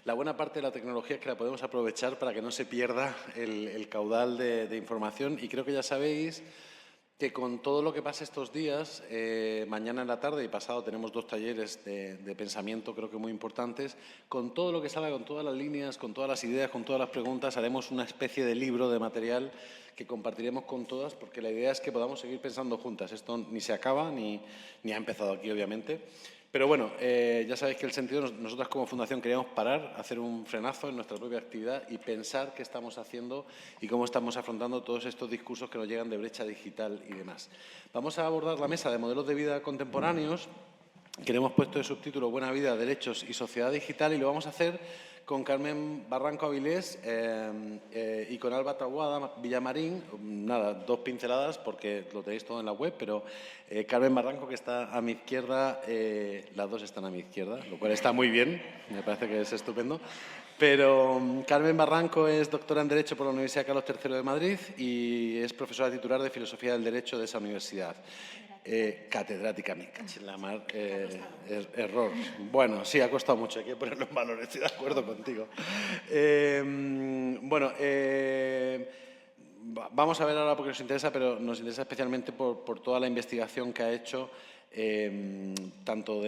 La buena parte de la tecnología es que la podemos aprovechar para que no se pierda el caudal de información y creo que ya sabéis que con todo lo que pasa estos días, mañana en la tarde y pasado tenemos 2 talleres de pensamiento creo que muy importantes, con todo lo que salga, con todas las líneas, con todas las ideas, con todas las preguntas, haremos una especie de libro de material que compartiremos con todas porque la idea es que podamos seguir pensando juntas. Esto ni se acaba ni ha empezado aquí, obviamente. Pero bueno, ya sabéis que el sentido, nosotros como Fundación queríamos parar, hacer un frenazo en nuestra propia actividad y pensar qué estamos haciendo y cómo estamos afrontando todos estos discursos que nos llegan de brecha digital y demás. Vamos a abordar la mesa de modelos de vida contemporáneos, que le hemos puesto de subtítulo Buena Vida, Derechos y Sociedad Digital, y lo vamos a hacer con Carmen Barranco Avilés y con Alba Taboada Villamarín. Nada, 2 pinceladas porque lo tenéis todo en la web, pero Carmen Barranco, que está a mi izquierda, las 2 están a mi izquierda, lo cual está muy bien, me parece que es estupendo. Pero Carmen Barranco es doctora en Derecho por la Universidad Carlos III de Madrid y es profesora titular de Filosofía del Derecho de esa universidad. Catedrática, me caché en la mar, error. Bueno, sí, ha costado mucho, hay que ponerlo en valor, estoy de acuerdo contigo. Vamos a ver ahora porque nos interesa, pero nos interesa especialmente por toda la investigación que ha hecho, tanto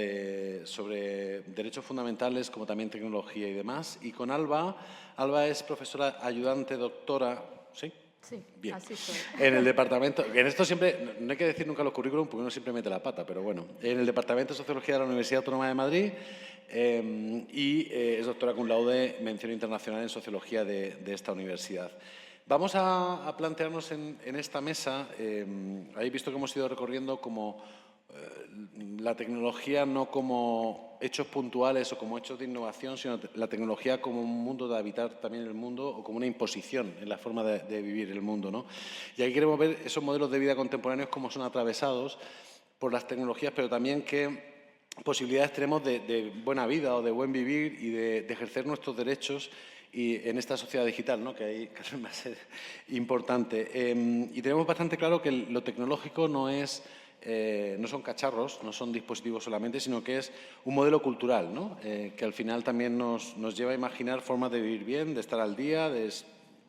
sobre derechos fundamentales como también tecnología y demás. Y con Alba es profesora ayudante doctora, ¿sí? Sí, Bien. así soy. En el departamento, en esto siempre, no hay que decir nunca los currículum porque uno siempre mete la pata, pero bueno, en el Departamento de Sociología de la Universidad Autónoma de Madrid es doctora cum laude, mención internacional en Sociología de esta universidad. Vamos a plantearnos en esta mesa, habéis visto que hemos ido recorriendo como la tecnología no como hechos puntuales o como hechos de innovación, sino la tecnología como un mundo de habitar también el mundo o como una imposición en la forma de vivir el mundo, ¿no? Y aquí queremos ver esos modelos de vida contemporáneos cómo son atravesados por las tecnologías, pero también qué posibilidades tenemos de buena vida o de buen vivir y de ejercer nuestros derechos y en esta sociedad digital, ¿no? Que ahí va a ser importante. Y tenemos bastante claro que lo tecnológico no son cacharros, no son dispositivos solamente, sino que es un modelo cultural, ¿no? Que al final también nos lleva a imaginar formas de vivir bien, de estar al día,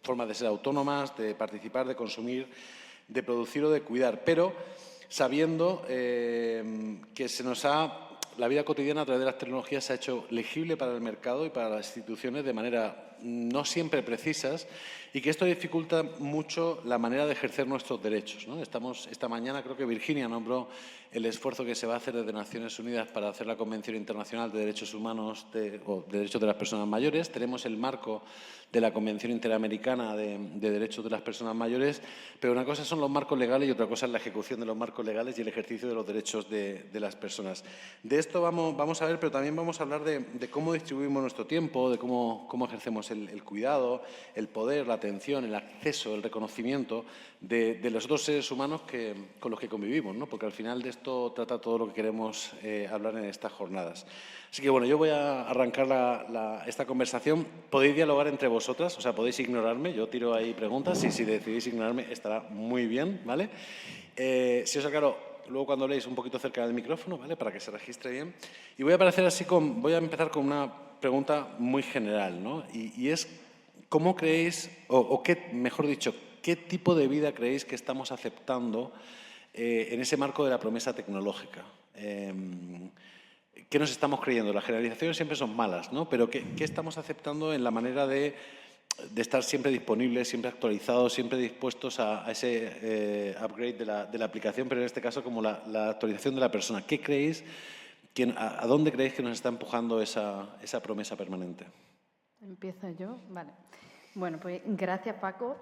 formas de ser autónomas, de participar, de consumir, de producir o de cuidar, pero sabiendo que la vida cotidiana a través de las tecnologías se ha hecho legible para el mercado y para las instituciones de manera no siempre precisas y que esto dificulta mucho la manera de ejercer nuestros derechos, ¿no? Esta mañana creo que Virginia nombró el esfuerzo que se va a hacer desde Naciones Unidas para hacer la Convención Internacional de Derechos Humanos o de Derechos de las Personas Mayores. Tenemos el marco de la Convención Interamericana de Derechos de las Personas Mayores, pero una cosa son los marcos legales y otra cosa es la ejecución de los marcos legales y el ejercicio de los derechos de las personas. De esto vamos a ver, pero también vamos a hablar de cómo distribuimos nuestro tiempo, de cómo ejercemos el cuidado, el poder, la atención, el acceso, el reconocimiento de los otros seres humanos con los que convivimos, ¿no? Porque al final de esto trata todo lo que queremos hablar en estas jornadas. Así que bueno, yo voy a arrancar esta conversación. Podéis dialogar entre vosotras, o sea, podéis ignorarme, yo tiro ahí preguntas y si decidís ignorarme estará muy bien, ¿vale? Si os aclaro, luego cuando habléis un poquito cerca del micrófono, ¿vale? Para que se registre bien. Y voy a empezar con una pregunta muy general, ¿no? Y es, ¿cómo creéis, mejor dicho, qué tipo de vida creéis que estamos aceptando en ese marco de la promesa tecnológica? ¿Qué nos estamos creyendo? Las generalizaciones siempre son malas, ¿no? Pero ¿qué estamos aceptando en la manera de estar siempre disponibles, siempre actualizados, siempre dispuestos a ese upgrade de la aplicación, pero en este caso como la actualización de la persona? ¿Qué creéis, a dónde creéis que nos está empujando esa promesa permanente? ¿Empiezo yo? Vale. Bueno, pues gracias, Paco.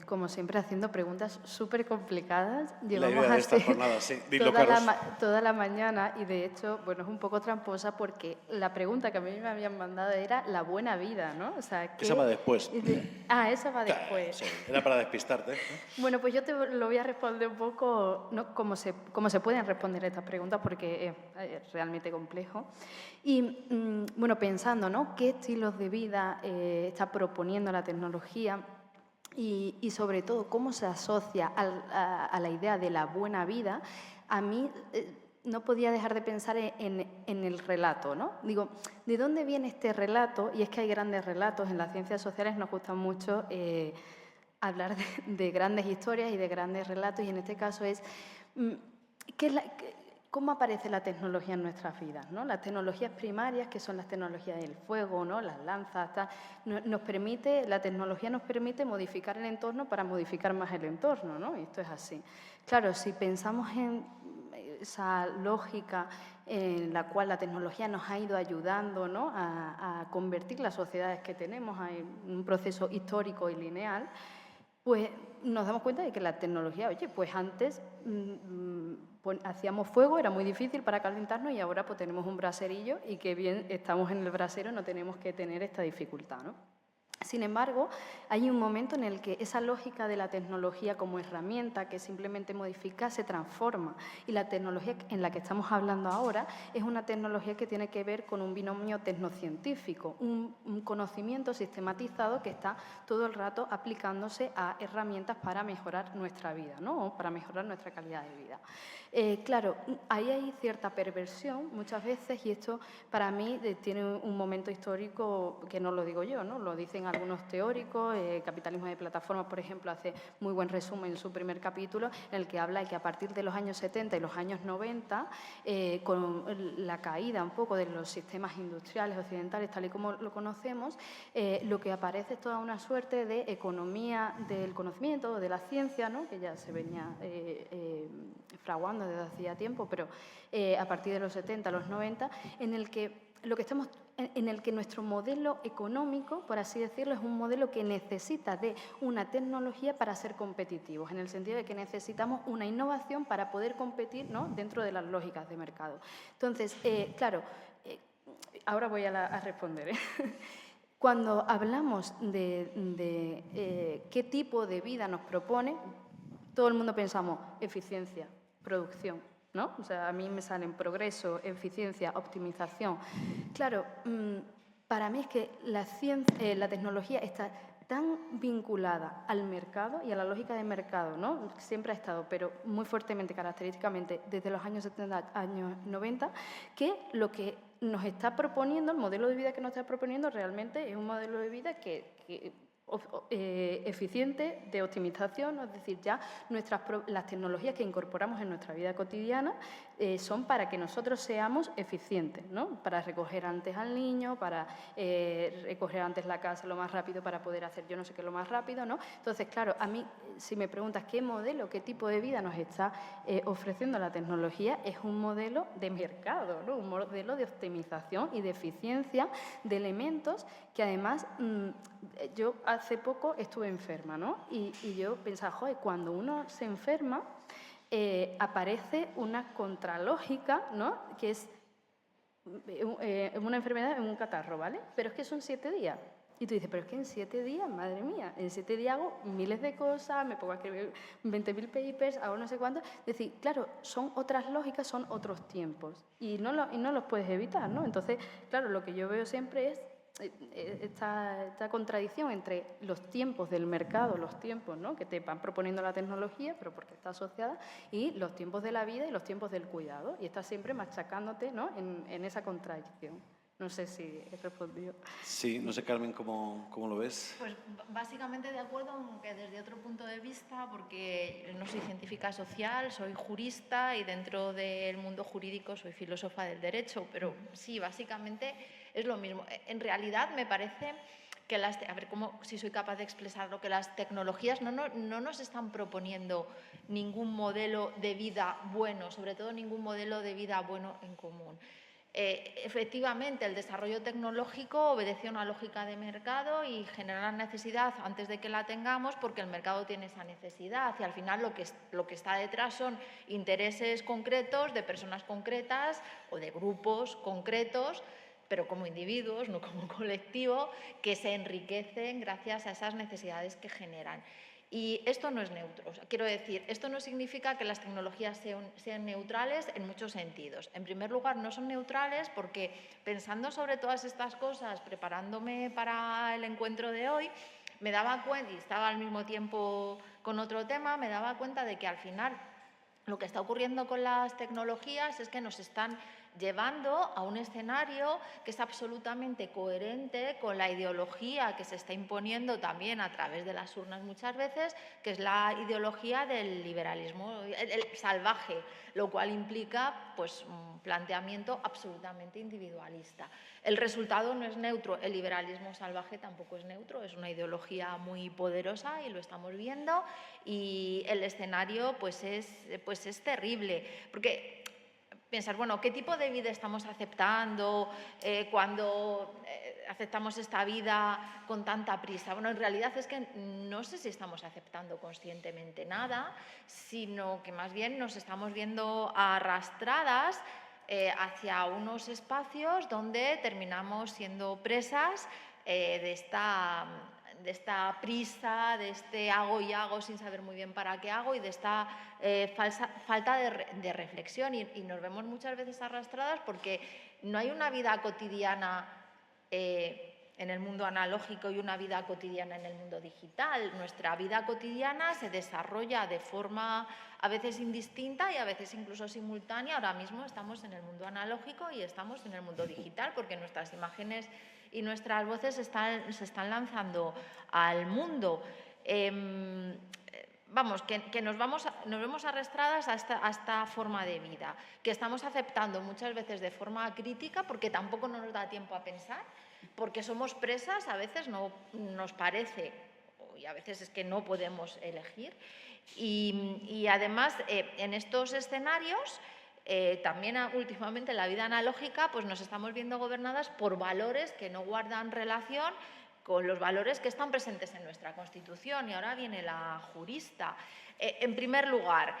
Como siempre, haciendo preguntas súper complicadas. La Llevamos idea de esta así jornada, sí. Dilo, Carlos. toda la mañana y, de hecho, bueno, es un poco tramposa porque la pregunta que a mí me habían mandado era la buena vida, ¿no? O sea, Esa va después. Esa va después. Sí, era para despistarte. Bueno, pues yo te lo voy a responder un poco, ¿no? Cómo se pueden responder estas preguntas, porque es realmente complejo. Y, bueno, pensando, ¿no? ¿Qué estilos de vida está proponiendo la tecnología? Y sobre todo, cómo se asocia a la idea de la buena vida. A mí no podía dejar de pensar en el relato, ¿no? Digo, ¿de dónde viene este relato? Y es que hay grandes relatos, en las ciencias sociales nos gusta mucho hablar de grandes historias y de grandes relatos, y en este caso es, ¿cómo aparece la tecnología en nuestras vidas, ¿no? Las tecnologías primarias, que son las tecnologías del fuego, ¿no? Las lanzas, tal, la tecnología nos permite modificar el entorno para modificar más el entorno, ¿no? Y esto es así. Claro, si pensamos en esa lógica en la cual la tecnología nos ha ido ayudando, ¿no?, a convertir las sociedades que tenemos en un proceso histórico y lineal, pues nos damos cuenta de que la tecnología, oye, pues antes hacíamos fuego, era muy difícil para calentarnos, y ahora pues tenemos un braserillo y que bien estamos en el brasero, no tenemos que tener esta dificultad, ¿no? Sin embargo, hay un momento en el que esa lógica de la tecnología como herramienta que simplemente modifica se transforma, y la tecnología en la que estamos hablando ahora es una tecnología que tiene que ver con un binomio tecnocientífico, un conocimiento sistematizado que está todo el rato aplicándose a herramientas para mejorar nuestra vida, ¿no?, o para mejorar nuestra calidad de vida. Claro, ahí hay cierta perversión muchas veces, y esto para mí tiene un momento histórico que no lo digo yo, ¿no?, lo dicen algunos teóricos. Capitalismo de plataformas, por ejemplo, hace muy buen resumen en su primer capítulo, en el que habla de que a partir de los años 70 y los años 90, con la caída un poco de los sistemas industriales occidentales, tal y como lo conocemos, lo que aparece es toda una suerte de economía del conocimiento, de la ciencia, ¿no?, que ya se venía fraguando desde hacía tiempo, pero a partir de los 70, los 90, en el que nuestro modelo económico, por así decirlo, es un modelo que necesita de una tecnología para ser competitivos, en el sentido de que necesitamos una innovación para poder competir, ¿no?, dentro de las lógicas de mercado. Entonces, claro, ahora voy a responder, ¿eh? Cuando hablamos de qué tipo de vida nos propone, todo el mundo pensamos eficiencia, producción, ¿no? O sea, a mí me salen progreso, eficiencia, optimización. Claro, para mí es que la tecnología está tan vinculada al mercado y a la lógica de mercado, ¿no?, siempre ha estado, pero muy fuertemente, característicamente, desde los años 70, años 90, que lo que nos está proponiendo, el modelo de vida que nos está proponiendo, realmente es un modelo de vida eficiente, de optimización, es decir, ya las tecnologías que incorporamos en nuestra vida cotidiana son para que nosotros seamos eficientes, ¿no?, para recoger antes al niño, para recoger antes la casa lo más rápido, para poder hacer yo no sé qué lo más rápido, ¿no? Entonces, claro, a mí, si me preguntas qué modelo, qué tipo de vida nos está ofreciendo la tecnología, es un modelo de mercado, ¿no?, un modelo de optimización y de eficiencia de elementos que además yo hace poco estuve enferma, ¿no? Y yo pensaba, joder, cuando uno se enferma aparece una contralógica, ¿no?, que es una enfermedad en un catarro, ¿vale? Pero es que son 7 días. Y tú dices, pero es que en 7 días, madre mía, en 7 días hago miles de cosas, me pongo a escribir 20.000 papers, hago no sé cuánto. Es decir, claro, son otras lógicas, son otros tiempos, y no los puedes evitar, ¿no? Entonces, claro, lo que yo veo siempre es esta contradicción entre los tiempos del mercado, los tiempos, ¿no?, que te van proponiendo la tecnología, pero porque está asociada, y los tiempos de la vida y los tiempos del cuidado, y estás siempre machacándote, ¿no?, en esa contradicción. No sé si he respondido. Sí, no sé, Carmen, ¿cómo lo ves? Pues básicamente de acuerdo, aunque desde otro punto de vista, porque no soy científica social, soy jurista, y dentro del mundo jurídico soy filósofa del derecho, pero sí, básicamente es lo mismo. En realidad me parece que a ver si soy capaz de expresarlo, que las tecnologías no nos están proponiendo ningún modelo de vida bueno, sobre todo ningún modelo de vida bueno en común. Efectivamente, el desarrollo tecnológico obedece a una lógica de mercado y genera la necesidad antes de que la tengamos, porque el mercado tiene esa necesidad, y al final lo que está detrás son intereses concretos de personas concretas o de grupos concretos, pero como individuos, no como colectivo, que se enriquecen gracias a esas necesidades que generan. Y esto no es neutro. Quiero decir, esto no significa que las tecnologías sean neutrales en muchos sentidos. En primer lugar, no son neutrales porque, pensando sobre todas estas cosas, preparándome para el encuentro de hoy, me daba cuenta, y estaba al mismo tiempo con otro tema, me daba cuenta de que al final lo que está ocurriendo con las tecnologías es que nos están llevando a un escenario que es absolutamente coherente con la ideología que se está imponiendo también a través de las urnas muchas veces, que es la ideología del liberalismo el salvaje, lo cual implica pues, un planteamiento absolutamente individualista. El resultado no es neutro, el liberalismo salvaje tampoco es neutro, es una ideología muy poderosa y lo estamos viendo, y el escenario pues es terrible, porque piensas, bueno, ¿qué tipo de vida estamos aceptando cuando aceptamos esta vida con tanta prisa? Bueno, en realidad es que no sé si estamos aceptando conscientemente nada, sino que más bien nos estamos viendo arrastradas hacia unos espacios donde terminamos siendo presas de esta prisa, de este hago y hago sin saber muy bien para qué hago y de esta falta de reflexión. Y nos vemos muchas veces arrastradas porque no hay una vida cotidiana en el mundo analógico y una vida cotidiana en el mundo digital. Nuestra vida cotidiana se desarrolla de forma a veces indistinta y a veces incluso simultánea. Ahora mismo estamos en el mundo analógico y estamos en el mundo digital porque nuestras imágenes y nuestras voces se están lanzando al mundo. Vamos, que nos vemos arrastradas a esta forma de vida, que estamos aceptando muchas veces de forma crítica porque tampoco nos da tiempo a pensar, porque somos presas, a veces no nos parece, y a veces es que no podemos elegir. Y además, en estos escenarios, también últimamente en la vida analógica, pues nos estamos viendo gobernadas por valores que no guardan relación con los valores que están presentes en nuestra Constitución. Y ahora viene la jurista. En primer lugar,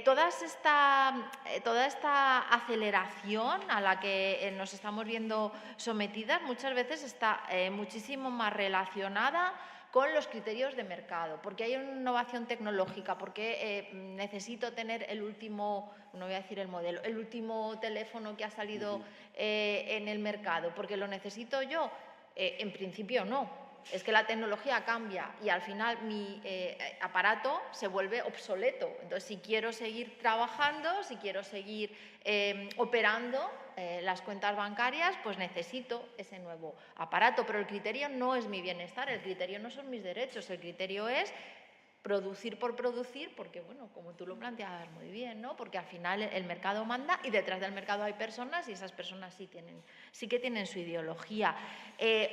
toda esta aceleración a la que nos estamos viendo sometidas muchas veces está muchísimo más relacionada con los criterios de mercado, porque hay una innovación tecnológica, porque necesito tener el último, no voy a decir el modelo, el último teléfono que ha salido en el mercado, porque lo necesito yo. En principio no, es que la tecnología cambia y al final mi aparato se vuelve obsoleto. Entonces, si quiero seguir trabajando, si quiero seguir operando las cuentas bancarias, pues necesito ese nuevo aparato. Pero el criterio no es mi bienestar, el criterio no son mis derechos, el criterio es producir por producir, porque, bueno, como tú lo planteabas muy bien, ¿no? Porque al final el mercado manda y detrás del mercado hay personas y esas personas sí que tienen su ideología.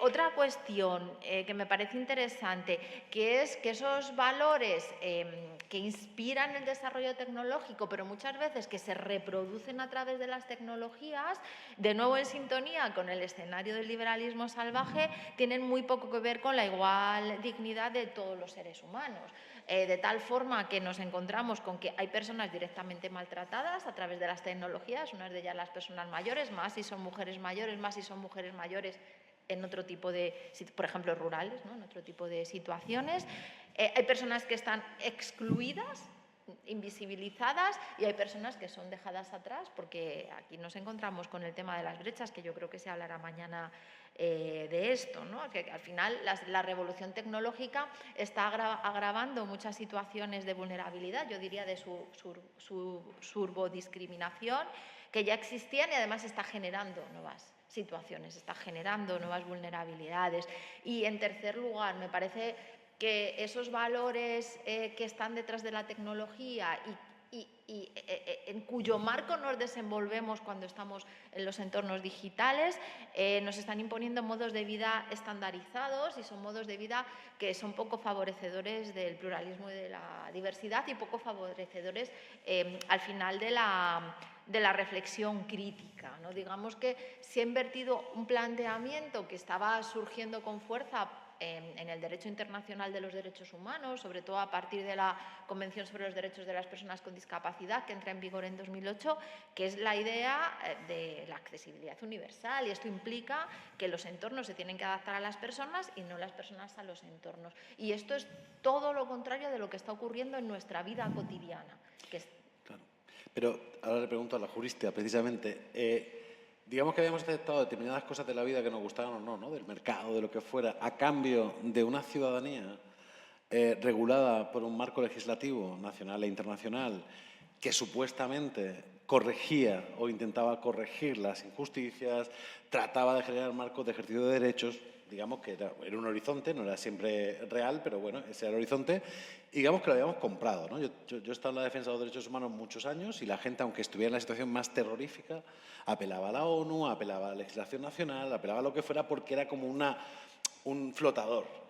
Otra cuestión que me parece interesante, que es que esos valores que inspiran el desarrollo tecnológico, pero muchas veces que se reproducen a través de las tecnologías, de nuevo en sintonía con el escenario del liberalismo salvaje, tienen muy poco que ver con la igual dignidad de todos los seres humanos. De tal forma que nos encontramos con que hay personas directamente maltratadas a través de las tecnologías, unas de ellas las personas mayores, más si son mujeres mayores, más si son mujeres mayores en otro tipo de, por ejemplo, rurales, ¿no? En otro tipo de situaciones. Hay personas que están excluidas, invisibilizadas, y hay personas que son dejadas atrás, porque aquí nos encontramos con el tema de las brechas, que yo creo que se hablará mañana de esto, ¿no? Que al final la revolución tecnológica está agravando muchas situaciones de vulnerabilidad, yo diría de surbodiscriminación, que ya existían y además está generando nuevas situaciones, está generando nuevas vulnerabilidades. Y en tercer lugar, me parece que esos valores que están detrás de la tecnología y en cuyo marco nos desenvolvemos cuando estamos en los entornos digitales, nos están imponiendo modos de vida estandarizados y son modos de vida que son poco favorecedores del pluralismo y de la diversidad y poco favorecedores al final de la reflexión crítica, ¿no? Digamos que se ha invertido un planteamiento que estaba surgiendo con fuerza en el derecho internacional de los derechos humanos, sobre todo a partir de la Convención sobre los Derechos de las Personas con Discapacidad, que entra en vigor en 2008, que es la idea de la accesibilidad universal. Y esto implica que los entornos se tienen que adaptar a las personas y no las personas a los entornos. Y esto es todo lo contrario de lo que está ocurriendo en nuestra vida cotidiana. Claro. Pero ahora le pregunto a la jurista, precisamente, digamos que habíamos aceptado determinadas cosas de la vida que nos gustaban o no, ¿no? Del mercado, de lo que fuera, a cambio de una ciudadanía regulada por un marco legislativo nacional e internacional que supuestamente corregía o intentaba corregir las injusticias, trataba de generar marcos de ejercicio de derechos, digamos que era un horizonte, no era siempre real, pero bueno, ese era el horizonte, y digamos que lo habíamos comprado, ¿no? Yo he estado en la defensa de los derechos humanos muchos años y la gente, aunque estuviera en la situación más terrorífica, apelaba a la ONU, apelaba a la legislación nacional, apelaba a lo que fuera porque era como un flotador.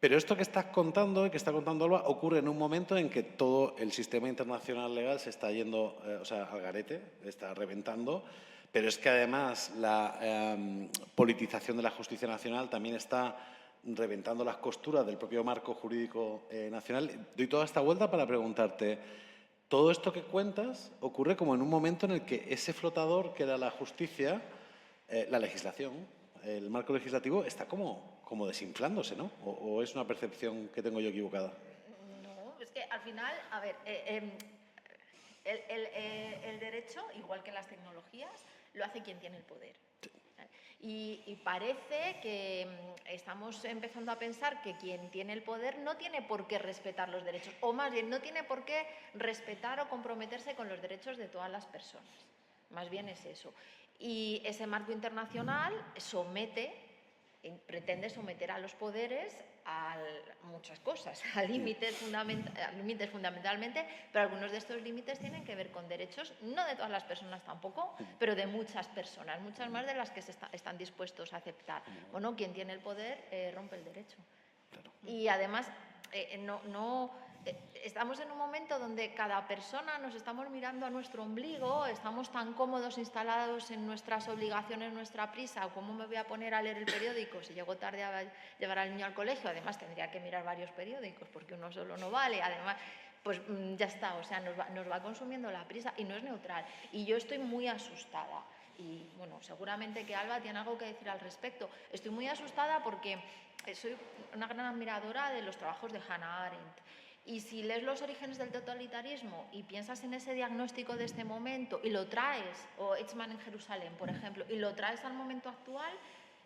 Pero esto que estás contando y que está contando Alba ocurre en un momento en que todo el sistema internacional legal se está yendo al garete, está reventando, pero es que además la politización de la justicia nacional también está reventando las costuras del propio marco jurídico nacional. Doy toda esta vuelta para preguntarte, todo esto que cuentas ocurre como en un momento en el que ese flotador que era la justicia, la legislación, el marco legislativo está como desinflándose, ¿no? ¿O es una percepción que tengo yo equivocada? No, es que al final, a ver, el derecho, igual que las tecnologías, lo hace quien tiene el poder. Y parece que estamos empezando a pensar que quien tiene el poder no tiene por qué respetar los derechos, o más bien no tiene por qué respetar o comprometerse con los derechos de todas las personas. Más bien es eso. Y ese marco internacional pretende someter a los poderes a muchas cosas, a límites fundamentalmente, pero algunos de estos límites tienen que ver con derechos, no de todas las personas tampoco, pero de muchas personas, muchas más de las que están dispuestos a aceptar. Bueno, quien tiene el poder rompe el derecho. Y además, estamos en un momento donde cada persona nos estamos mirando a nuestro ombligo, estamos tan cómodos instalados en nuestras obligaciones, nuestra prisa, o cómo me voy a poner a leer el periódico si llego tarde a llevar al niño al colegio. Además tendría que mirar varios periódicos porque uno solo no vale. Además, pues ya está, o sea, nos va consumiendo la prisa y no es neutral. Y yo estoy muy asustada. Y bueno, seguramente que Alba tiene algo que decir al respecto. Estoy muy asustada porque soy una gran admiradora de los trabajos de Hannah Arendt. Y si lees Los orígenes del totalitarismo y piensas en ese diagnóstico de este momento y lo traes, o Eichmann en Jerusalén, por ejemplo, y lo traes al momento actual,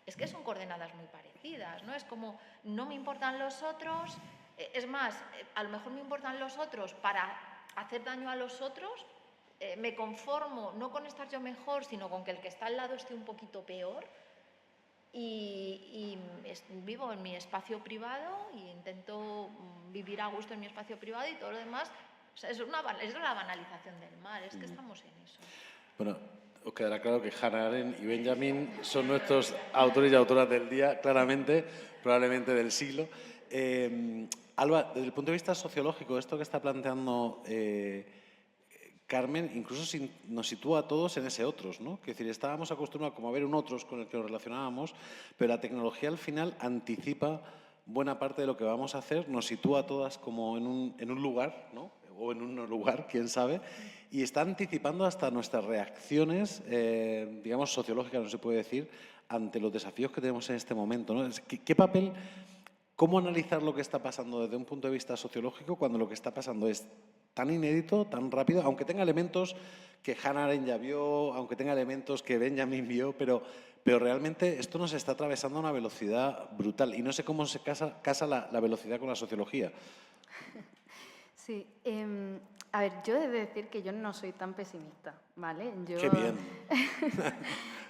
es que son coordenadas muy parecidas, ¿no? Es como, no me importan los otros, es más, a lo mejor me importan los otros para hacer daño a los otros, me conformo no con estar yo mejor, sino con que el que está al lado esté un poquito peor. Y vivo en mi espacio privado y intento vivir a gusto en mi espacio privado y todo lo demás, o sea, es la banalización del mal, es que estamos en eso. Bueno, os quedará claro que Hannah Arendt y Benjamin son nuestros autores y autoras del día, claramente, probablemente del siglo. Alba, desde el punto de vista sociológico, esto que está planteando Carmen incluso nos sitúa a todos en ese otros, ¿no? Es decir, estábamos acostumbrados como a ver un otros con el que nos relacionábamos, pero la tecnología al final anticipa buena parte de lo que vamos a hacer, nos sitúa a todas como en un lugar, ¿no? O en un no lugar, quién sabe, y está anticipando hasta nuestras reacciones, digamos, sociológicas, no se puede decir, ante los desafíos que tenemos en este momento, ¿no? ¿Qué papel, cómo analizar lo que está pasando desde un punto de vista sociológico cuando lo que está pasando es tan inédito, tan rápido, aunque tenga elementos que Hannah Arendt ya vio, aunque tenga elementos que Benjamin vio, pero realmente esto nos está atravesando a una velocidad brutal y no sé cómo se casa la velocidad con la sociología. Sí, a ver, yo he de decir que yo no soy tan pesimista, ¿vale? ¡Qué bien!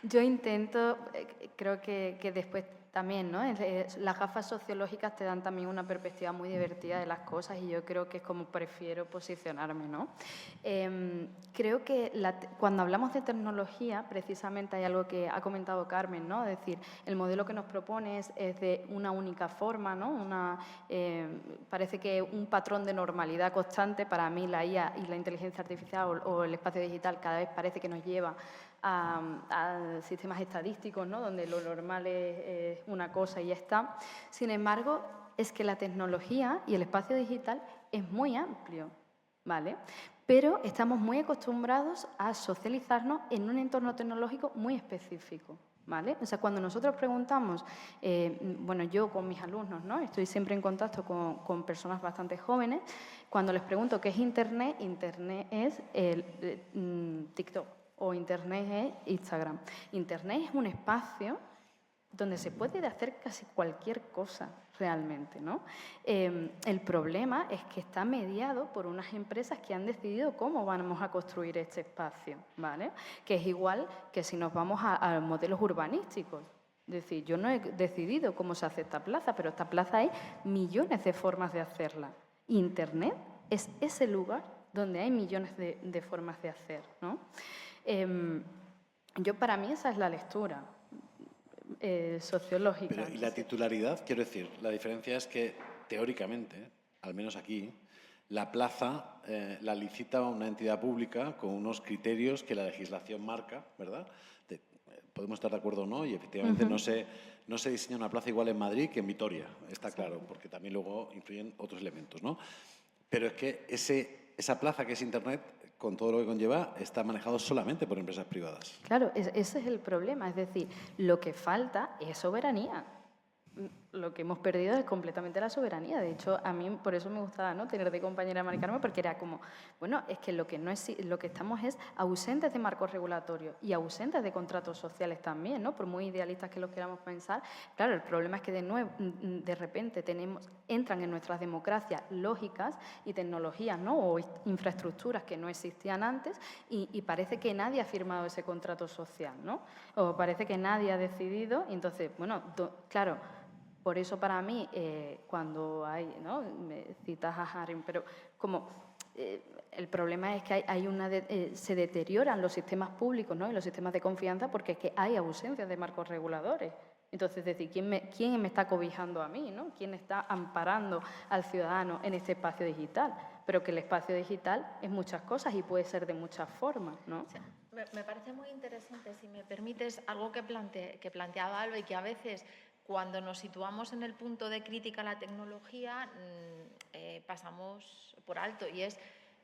Yo intento, creo que después también, ¿no? Las gafas sociológicas te dan también una perspectiva muy divertida de las cosas y yo creo que es como prefiero posicionarme, ¿no? Creo que cuando hablamos de tecnología, precisamente hay algo que ha comentado Carmen, ¿no? Es decir, el modelo que nos propones es de una única forma, ¿no? Parece que un patrón de normalidad constante, para mí la IA y la inteligencia artificial o el espacio digital cada vez parece que nos lleva a sistemas estadísticos, ¿no? Donde lo normal es una cosa y ya está. Sin embargo, es que la tecnología y el espacio digital es muy amplio, ¿vale? Pero estamos muy acostumbrados a socializarnos en un entorno tecnológico muy específico, ¿vale? O sea, cuando nosotros preguntamos, bueno, yo con mis alumnos, ¿no? Estoy siempre en contacto con personas bastante jóvenes. Cuando les pregunto qué es Internet, Internet es el TikTok o Internet es Instagram. Internet es un espacio donde se puede hacer casi cualquier cosa realmente, ¿no? El problema es que está mediado por unas empresas que han decidido cómo vamos a construir este espacio, ¿vale? Que es igual que si nos vamos a modelos urbanísticos. Es decir, yo no he decidido cómo se hace esta plaza, pero esta plaza hay millones de formas de hacerla. Internet es ese lugar donde hay millones de formas de hacer, ¿no? Para mí esa es la lectura sociológica. Pero, ¿y la titularidad? Quiero decir, la diferencia es que, teóricamente, al menos aquí, la plaza la licita una entidad pública con unos criterios que la legislación marca, ¿verdad? Podemos estar de acuerdo o no, y efectivamente no se diseña una plaza igual en Madrid que en Vitoria, está claro, porque también luego influyen otros elementos, ¿no? Pero es que esa plaza que es Internet, con todo lo que conlleva, está manejado solamente por empresas privadas. Claro, ese es el problema. Es decir, lo que falta es soberanía. Lo que hemos perdido es completamente la soberanía. De hecho, a mí por eso me gustaba, ¿no?, tener de compañera a Mari Carmen, porque era como, bueno, es que lo que estamos es ausentes de marcos regulatorios y ausentes de contratos sociales también, ¿no? Por muy idealistas que los queramos pensar. Claro, el problema es que de repente entran en nuestras democracias lógicas y tecnologías, ¿no?, o infraestructuras que no existían antes y parece que nadie ha firmado ese contrato social, ¿no? O parece que nadie ha decidido. Y entonces, bueno, claro, por eso para mí, cuando hay, ¿no?, me citas a Haring, pero como el problema es que se deterioran los sistemas públicos, ¿no?, y los sistemas de confianza, porque es que hay ausencia de marcos reguladores. Entonces, es decir, ¿quién me está cobijando a mí, ¿no? ¿Quién está amparando al ciudadano en este espacio digital? Pero que el espacio digital es muchas cosas y puede ser de muchas formas, ¿no? Sí, me parece muy interesante, si me permites, algo que planteaba Alba, y que a veces, cuando nos situamos en el punto de crítica a la tecnología, pasamos por alto, y es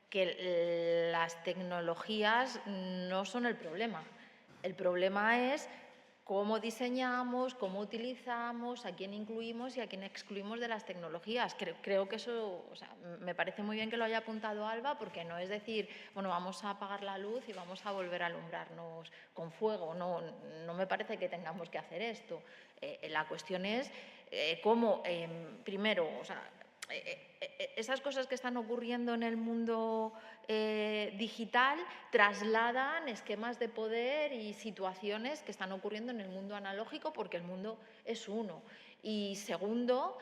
que las tecnologías no son el problema. El problema es cómo diseñamos, cómo utilizamos, a quién incluimos y a quién excluimos de las tecnologías. Creo que eso, o sea, me parece muy bien que lo haya apuntado Alba, porque no es decir, bueno, vamos a apagar la luz y vamos a volver a alumbrarnos con fuego. No me parece que tengamos que hacer esto. La cuestión es cómo, primero, o sea, esas cosas que están ocurriendo en el mundo digital trasladan esquemas de poder y situaciones que están ocurriendo en el mundo analógico, porque el mundo es uno. Y segundo,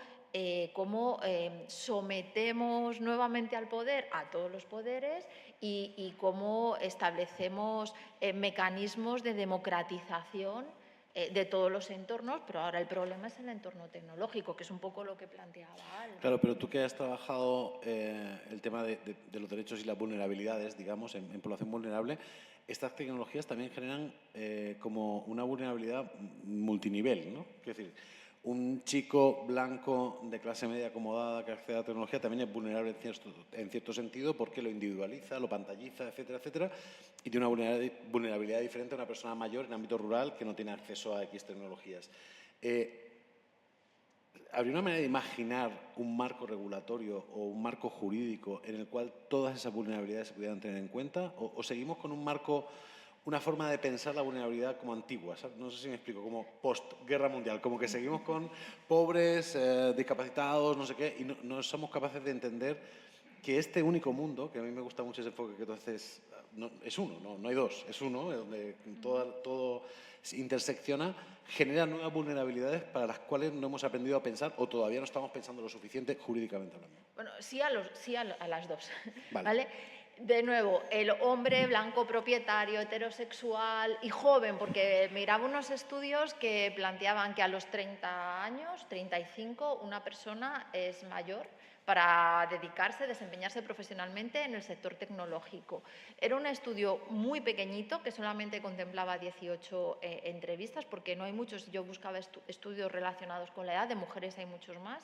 cómo sometemos nuevamente al poder a todos los poderes y cómo establecemos mecanismos de democratización de todos los entornos, pero ahora el problema es el entorno tecnológico, que es un poco lo que planteaba Alba. Claro, pero tú que has trabajado el tema de los derechos y las vulnerabilidades, digamos, en población vulnerable, estas tecnologías también generan como una vulnerabilidad multinivel, ¿no? Es decir, un chico blanco de clase media acomodada que accede a la tecnología también es vulnerable en cierto sentido, porque lo individualiza, lo pantalliza, etcétera, etcétera, y tiene una vulnerabilidad diferente a una persona mayor en ámbito rural que no tiene acceso a X tecnologías. ¿Habría una manera de imaginar un marco regulatorio o un marco jurídico en el cual todas esas vulnerabilidades se pudieran tener en cuenta? ¿O seguimos con un marco, una forma de pensar la vulnerabilidad como antigua? ¿Sabes? No sé si me explico, como post-guerra mundial, como que seguimos con pobres, discapacitados, no sé qué, y no somos capaces de entender que este único mundo, que a mí me gusta mucho ese enfoque que tú haces, es uno, no hay dos, es uno, donde todo se intersecciona, genera nuevas vulnerabilidades para las cuales no hemos aprendido a pensar o todavía no estamos pensando lo suficiente jurídicamente hablando. Bueno, sí a las dos, Vale. ¿vale? De nuevo, el hombre blanco propietario, heterosexual y joven, porque miraba unos estudios que planteaban que a los 30 años, 35, una persona es mayor para dedicarse, desempeñarse profesionalmente en el sector tecnológico. Era un estudio muy pequeñito que solamente contemplaba 18 entrevistas, porque no hay muchos. Yo buscaba estudios relacionados con la edad, de mujeres hay muchos más.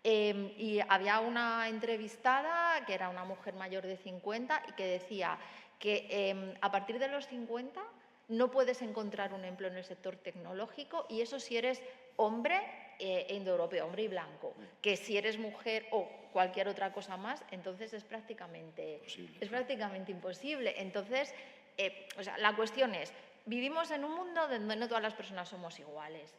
Y había una entrevistada que era una mujer mayor de 50 y que decía que a partir de los 50 no puedes encontrar un empleo en el sector tecnológico, y eso si eres hombre indoeuropeo, hombre y blanco, que si eres mujer o cualquier otra cosa más, entonces es prácticamente imposible. Entonces, o sea, la cuestión es vivimos en un mundo donde no todas las personas somos iguales.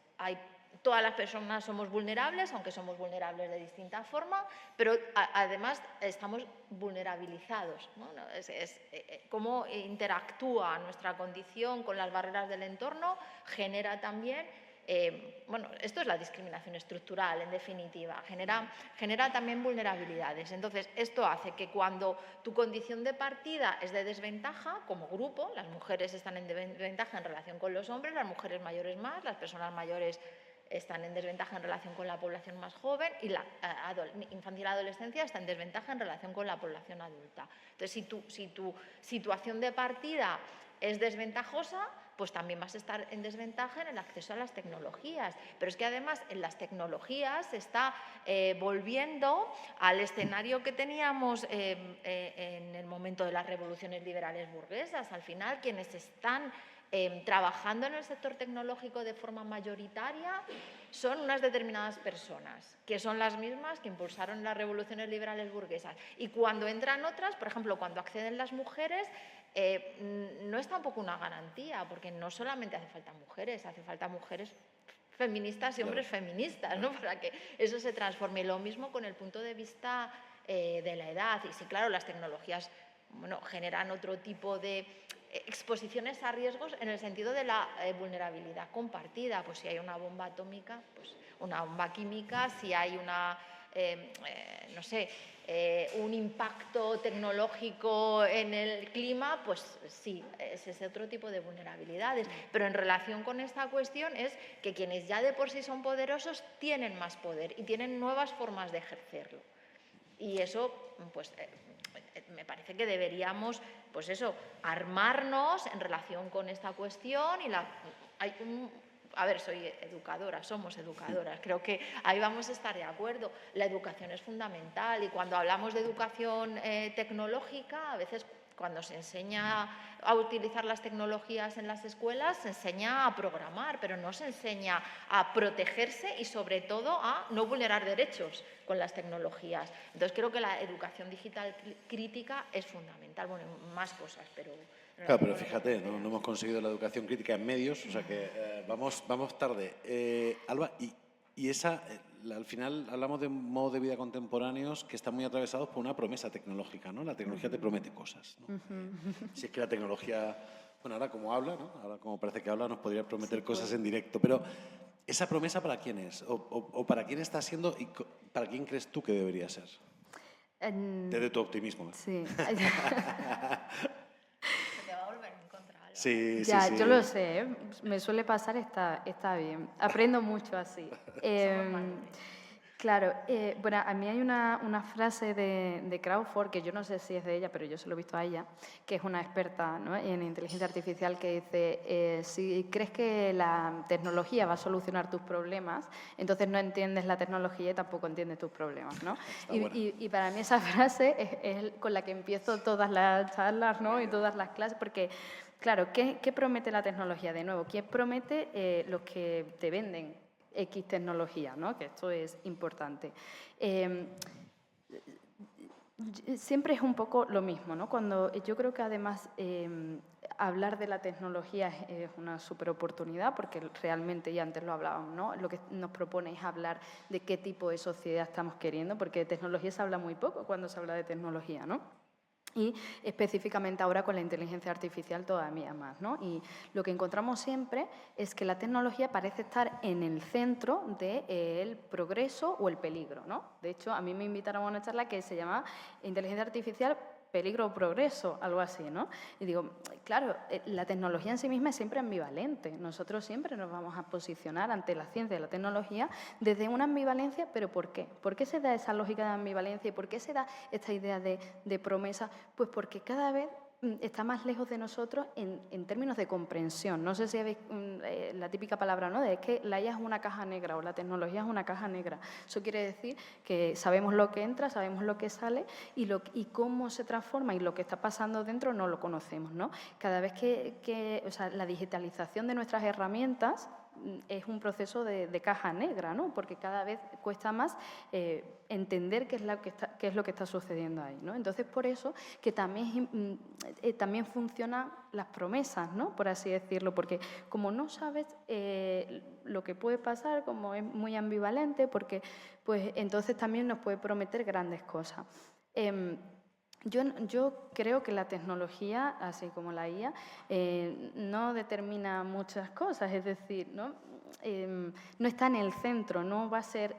Todas las personas somos vulnerables, aunque somos vulnerables de distinta forma, pero además estamos vulnerabilizados, ¿no? Cómo interactúa nuestra condición con las barreras del entorno, genera también, bueno, esto es la discriminación estructural, en definitiva, genera también vulnerabilidades. Entonces, esto hace que cuando tu condición de partida es de desventaja, como grupo, las mujeres están en desventaja en relación con los hombres, las mujeres mayores más, las personas mayores están en desventaja en relación con la población más joven y la infancia y la adolescencia está en desventaja en relación con la población adulta. Entonces, si tu situación de partida es desventajosa, pues también vas a estar en desventaja en el acceso a las tecnologías. Pero es que además en las tecnologías se está volviendo al escenario que teníamos en el momento de las revoluciones liberales burguesas. Al final, quienes están trabajando en el sector tecnológico de forma mayoritaria son unas determinadas personas, que son las mismas que impulsaron las revoluciones liberales burguesas. Y cuando entran otras, por ejemplo, cuando acceden las mujeres, no es tampoco una garantía, porque no solamente hace falta mujeres feministas y hombres feministas, ¿no? Para que eso se transforme. Y lo mismo con el punto de vista de la edad. Y sí, claro, las tecnologías, bueno, generan otro tipo de exposiciones a riesgos en el sentido de la vulnerabilidad compartida. Pues si hay una bomba atómica, pues una bomba química, si hay una, no sé, un impacto tecnológico en el clima, pues sí, es ese otro tipo de vulnerabilidades. Pero en relación con esta cuestión es que quienes ya de por sí son poderosos tienen más poder y tienen nuevas formas de ejercerlo. Y eso, pues, me parece que deberíamos, pues eso, armarnos en relación con esta cuestión y a ver, soy educadora, somos educadoras, creo que ahí vamos a estar de acuerdo. La educación es fundamental y cuando hablamos de educación tecnológica, a veces cuando se enseña a utilizar las tecnologías en las escuelas, se enseña a programar, pero no se enseña a protegerse y sobre todo a no vulnerar derechos con las tecnologías. Entonces creo que la educación digital crítica es fundamental. Bueno, más cosas, pero... Claro, pero fíjate, no hemos conseguido la educación crítica en medios, o sea que vamos tarde. Alba, y esa, al final hablamos de un modo de vida contemporáneos que están muy atravesados por una promesa tecnológica, ¿no? La tecnología te promete cosas, ¿no? Si es que la tecnología, bueno, ahora como habla, ¿no? Ahora como parece que habla, nos podría prometer cosas en directo, pero ¿esa promesa para quién es? ¿O para quién está siendo y para quién crees tú que debería ser? Desde tu optimismo. Sí. Sí, ya, sí. Yo lo sé, ¿eh? Me suele pasar, está bien. Aprendo mucho así. Claro, bueno, a mí hay una frase de Crawford, que yo no sé si es de ella, pero yo se lo he visto a ella, que es una experta, ¿no?, en inteligencia artificial, que dice, si crees que la tecnología va a solucionar tus problemas, entonces no entiendes la tecnología y tampoco entiendes tus problemas, ¿no? Y para mí esa frase es con la que empiezo todas las charlas, ¿no?, y todas las clases, porque... Claro, ¿qué promete la tecnología? De nuevo, ¿qué promete los que te venden X tecnología, ¿no? Que esto es importante? Siempre es un poco lo mismo, ¿no? Cuando yo creo que además hablar de la tecnología es una súper oportunidad, porque realmente, ya antes lo hablábamos, ¿no?, lo que nos propone es hablar de qué tipo de sociedad estamos queriendo, porque de tecnología se habla muy poco cuando se habla de tecnología, ¿no? Y específicamente ahora con la inteligencia artificial todavía más, ¿no? Y lo que encontramos siempre es que la tecnología parece estar en el centro del progreso o el peligro, ¿no? De hecho, a mí me invitaron a una charla que se llama Inteligencia Artificial, peligro o progreso, algo así, ¿no? Y digo, claro, la tecnología en sí misma es siempre ambivalente. Nosotros siempre nos vamos a posicionar ante la ciencia y la tecnología desde una ambivalencia, ¿pero por qué? ¿Por qué se da esa lógica de ambivalencia y por qué se da esta idea de promesa? Pues porque cada vez está más lejos de nosotros en términos de comprensión. No sé si habéis la típica palabra, ¿no?, de que la IA es una caja negra o la tecnología es una caja negra. Eso quiere decir que sabemos lo que entra, sabemos lo que sale y cómo se transforma y lo que está pasando dentro no lo conocemos, ¿no? Cada vez o sea, la digitalización de nuestras herramientas es un proceso de caja negra, ¿no? Porque cada vez cuesta más entender qué es lo que está sucediendo ahí, ¿no? Entonces, por eso que también funcionan las promesas, ¿no? Por así decirlo, porque como no sabes lo que puede pasar, como es muy ambivalente, porque pues entonces también nos puede prometer grandes cosas. Yo creo que la tecnología, así como la IA, no determina muchas cosas, es decir, ¿no? No está en el centro, no va a ser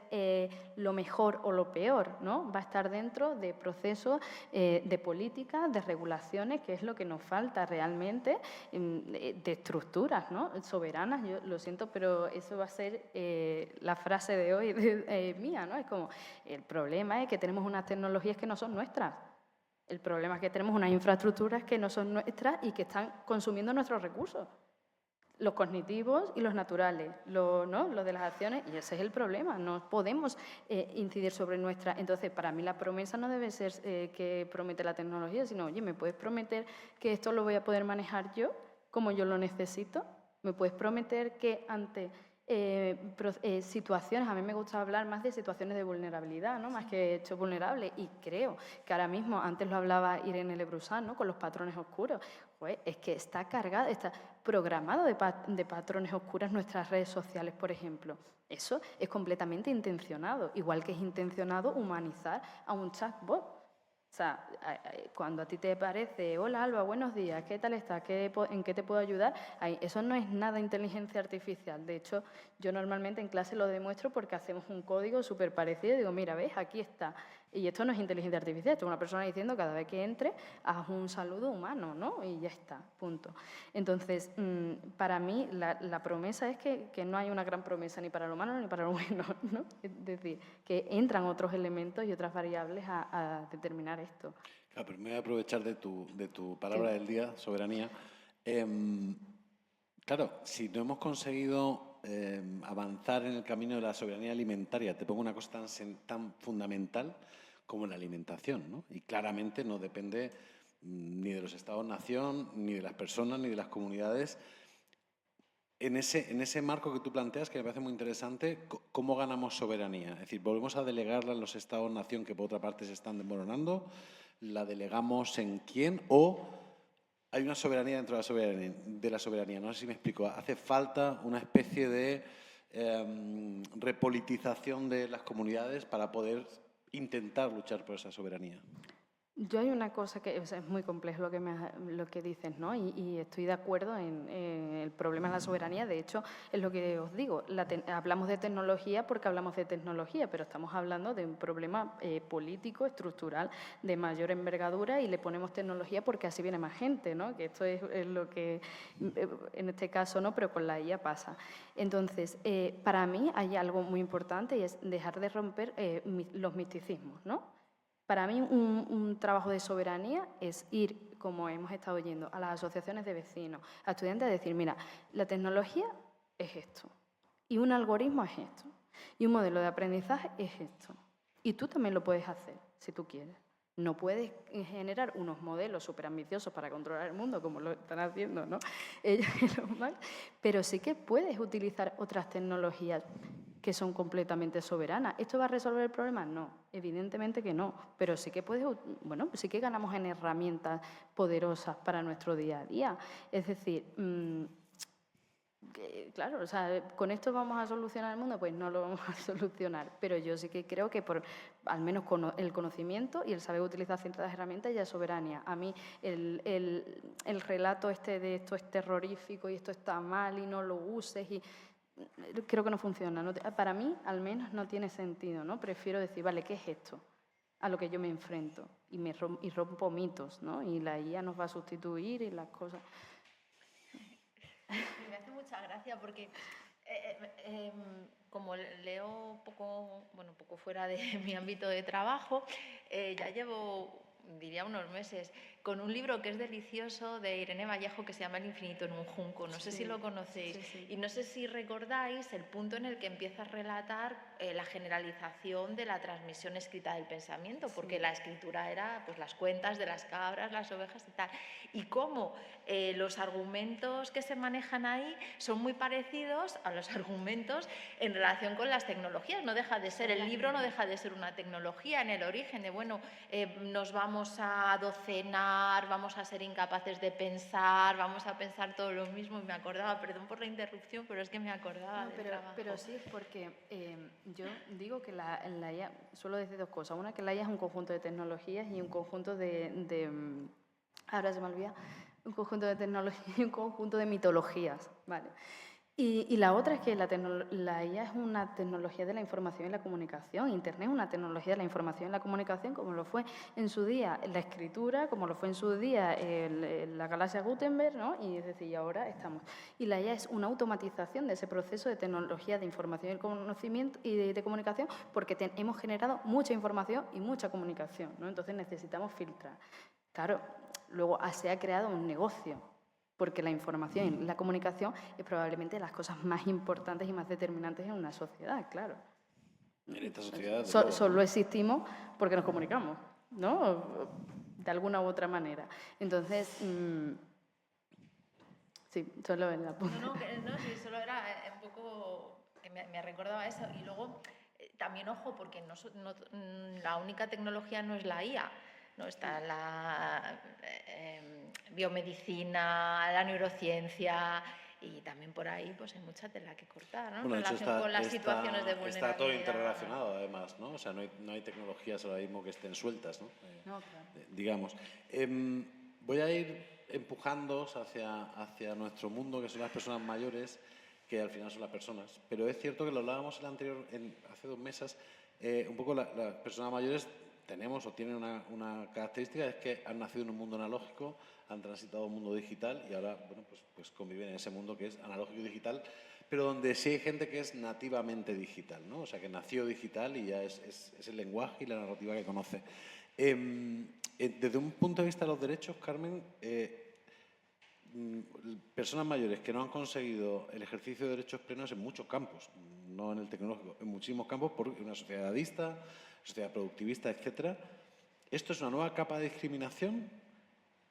lo mejor o lo peor, ¿no? Va a estar dentro de procesos de políticas, de regulaciones, que es lo que nos falta realmente, de estructuras, ¿no? Soberanas. Yo lo siento, pero eso va a ser la frase de hoy mía, ¿no? Es como, el problema es que tenemos unas tecnologías que no son nuestras. El problema es que tenemos unas infraestructuras que no son nuestras y que están consumiendo nuestros recursos, los cognitivos y los naturales, ¿no? Lo de las acciones, y ese es el problema, no podemos incidir sobre nuestra. Entonces, para mí la promesa no debe ser que promete la tecnología, sino, oye, ¿me puedes prometer que esto lo voy a poder manejar yo como yo lo necesito? ¿Me puedes prometer que ante situaciones, a mí me gusta hablar más de situaciones de vulnerabilidad, ¿no? Más que hechos vulnerables, y creo que ahora mismo, antes lo hablaba Irene Lebrusán, ¿no? Con los patrones oscuros, pues es que está cargado, está programado de patrones oscuros nuestras redes sociales, por ejemplo. Eso es completamente intencionado, igual que es intencionado humanizar a un chatbot. O sea, cuando a ti te parece, hola Alba, buenos días, ¿qué tal estás? ¿En qué te puedo ayudar? Eso no es nada inteligencia artificial. De hecho, yo normalmente en clase lo demuestro porque hacemos un código súper parecido y digo, mira, ¿ves? Aquí está. Y esto no es inteligencia artificial, esto es una persona diciendo cada vez que entre, haz un saludo humano, ¿no? Y ya está, punto. Entonces, para mí, la promesa es que no hay una gran promesa ni para lo malo ni para lo bueno, ¿no? Es decir, que entran otros elementos y otras variables a determinar esto. Claro, pero me voy a aprovechar de tu palabra del día, soberanía. Claro, si no hemos conseguido avanzar en el camino de la soberanía alimentaria, te pongo una cosa tan fundamental como la alimentación, ¿no? Y claramente no depende ni de los estados-nación, ni de las personas, ni de las comunidades. En ese marco que tú planteas, que me parece muy interesante, ¿cómo ganamos soberanía? Es decir, ¿volvemos a delegarla en los estados-nación que por otra parte se están desmoronando? ¿La delegamos en quién? ¿O hay una soberanía dentro de la soberanía? No sé si me explico. ¿Hace falta una especie de repolitización de las comunidades para poder intentar luchar por esa soberanía? Yo hay una cosa que o sea, es muy complejo lo que dices, ¿no? Y estoy de acuerdo en el problema de la soberanía. De hecho, es lo que os digo. Hablamos de tecnología porque hablamos de tecnología, pero estamos hablando de un problema político, estructural, de mayor envergadura, y le ponemos tecnología porque así viene más gente, ¿no? Que esto es lo que, en este caso, no, pero con la IA pasa. Entonces, para mí hay algo muy importante y es dejar de romper los misticismos, ¿no? Para mí un trabajo de soberanía es ir, como hemos estado yendo, a las asociaciones de vecinos, a estudiantes, a decir, mira, la tecnología es esto, y un algoritmo es esto, y un modelo de aprendizaje es esto. Y tú también lo puedes hacer, si tú quieres. No puedes generar unos modelos súper ambiciosos para controlar el mundo, como lo están haciendo, ¿no? Pero sí que puedes utilizar otras tecnologías que son completamente soberanas. ¿Esto va a resolver el problema? No, evidentemente que no, pero sí que bueno, sí que ganamos en herramientas poderosas para nuestro día a día. Es decir, claro, o sea, ¿con esto vamos a solucionar el mundo? Pues no lo vamos a solucionar, pero yo sí que creo que al menos con el conocimiento y el saber utilizar ciertas herramientas ya es soberanía. A mí el relato de esto es terrorífico y esto está mal y no lo uses, y creo que no funciona. Para mí, al menos, no tiene sentido, ¿no? Prefiero decir, vale, ¿qué es esto? A lo que yo me enfrento y rompo mitos, ¿no? Y la IA nos va a sustituir y las cosas. Me hace mucha gracia porque como leo poco fuera de mi ámbito de trabajo, ya llevo, diría, unos meses con un libro que es delicioso de Irene Vallejo que se llama El infinito en un junco. No sé si lo conocéis. Y no sé si recordáis el punto en el que empieza a relatar la generalización de la transmisión escrita del pensamiento, porque la escritura era pues, las cuentas de las cabras, las ovejas y tal. Y cómo los argumentos que se manejan ahí son muy parecidos a los argumentos en relación con las tecnologías. No deja de ser, el libro no deja de ser una tecnología en el origen de, bueno, nos vamos a docenar, vamos a ser incapaces de pensar, vamos a pensar todo lo mismo. Y me acordaba, perdón por la interrupción, pero es que me acordaba del trabajo. Pero sí, porque yo digo que la IA, suelo decir dos cosas. Una, que la IA es un conjunto de tecnologías y un conjunto ahora se me olvida, un conjunto de tecnologías y un conjunto de mitologías, ¿vale? Y la otra es que la IA es una tecnología de la información y la comunicación. Internet es una tecnología de la información y la comunicación, como lo fue en su día la escritura, como lo fue en su día la galaxia Gutenberg, ¿no? Y es decir, ahora estamos. Y la IA es una automatización de ese proceso de tecnología de información y conocimiento y de comunicación, porque hemos generado mucha información y mucha comunicación, ¿no? Entonces necesitamos filtrar. Claro, luego se ha creado un negocio, porque la información y la comunicación es probablemente las cosas más importantes y más determinantes en una sociedad, claro. En esta sociedad... Solo existimos porque nos comunicamos, ¿no? De alguna u otra manera. Entonces, sí, solo es la punta. No, sí, solo era un poco que me recordaba eso. Y luego, también ojo, porque la única tecnología no es la IA. ¿No? Está la biomedicina, la neurociencia y también por ahí pues hay mucha tela que cortar, ¿no? Bueno, en relación con las situaciones de vulnerabilidad. Está todo interrelacionado, además, ¿no? O sea, no hay tecnologías ahora mismo que estén sueltas, ¿no? No, claro. Digamos. Voy a ir empujándoos hacia nuestro mundo, que son las personas mayores, que al final son las personas. Pero es cierto que lo hablábamos hace 2 mesas, un poco las personas mayores tenemos o tienen una característica, es que han nacido en un mundo analógico, han transitado a un mundo digital y ahora, bueno, pues conviven en ese mundo que es analógico y digital, pero donde sí hay gente que es nativamente digital, ¿no? O sea, que nació digital y ya es el lenguaje y la narrativa que conoce. Desde un punto de vista de los derechos, Carmen, personas mayores que no han conseguido el ejercicio de derechos plenos en muchos campos, no en el tecnológico, en muchísimos campos, por una sociedad edadista, sociedad productivista, etcétera. ¿Esto es una nueva capa de discriminación?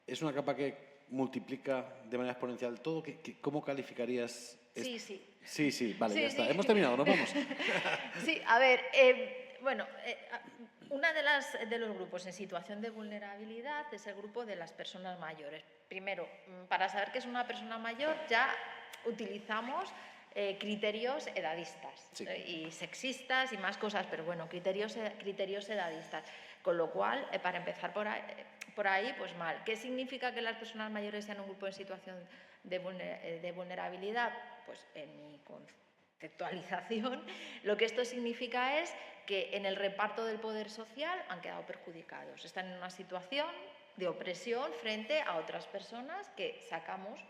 ¿Es una capa que multiplica de manera exponencial todo? ¿Cómo calificarías? Sí, vale, ya está. Hemos terminado, nos vamos. Sí, a ver, bueno, una de los grupos en situación de vulnerabilidad es el grupo de las personas mayores. Primero, para saber qué es una persona mayor, ya utilizamos criterios edadistas y sexistas y más cosas, pero bueno, criterios edadistas. Con lo cual, para empezar por ahí, pues mal. ¿Qué significa que las personas mayores sean un grupo en situación de vulnerabilidad? Pues en mi conceptualización, lo que esto significa es que en el reparto del poder social han quedado perjudicados. Están en una situación de opresión frente a otras personas que sacamos,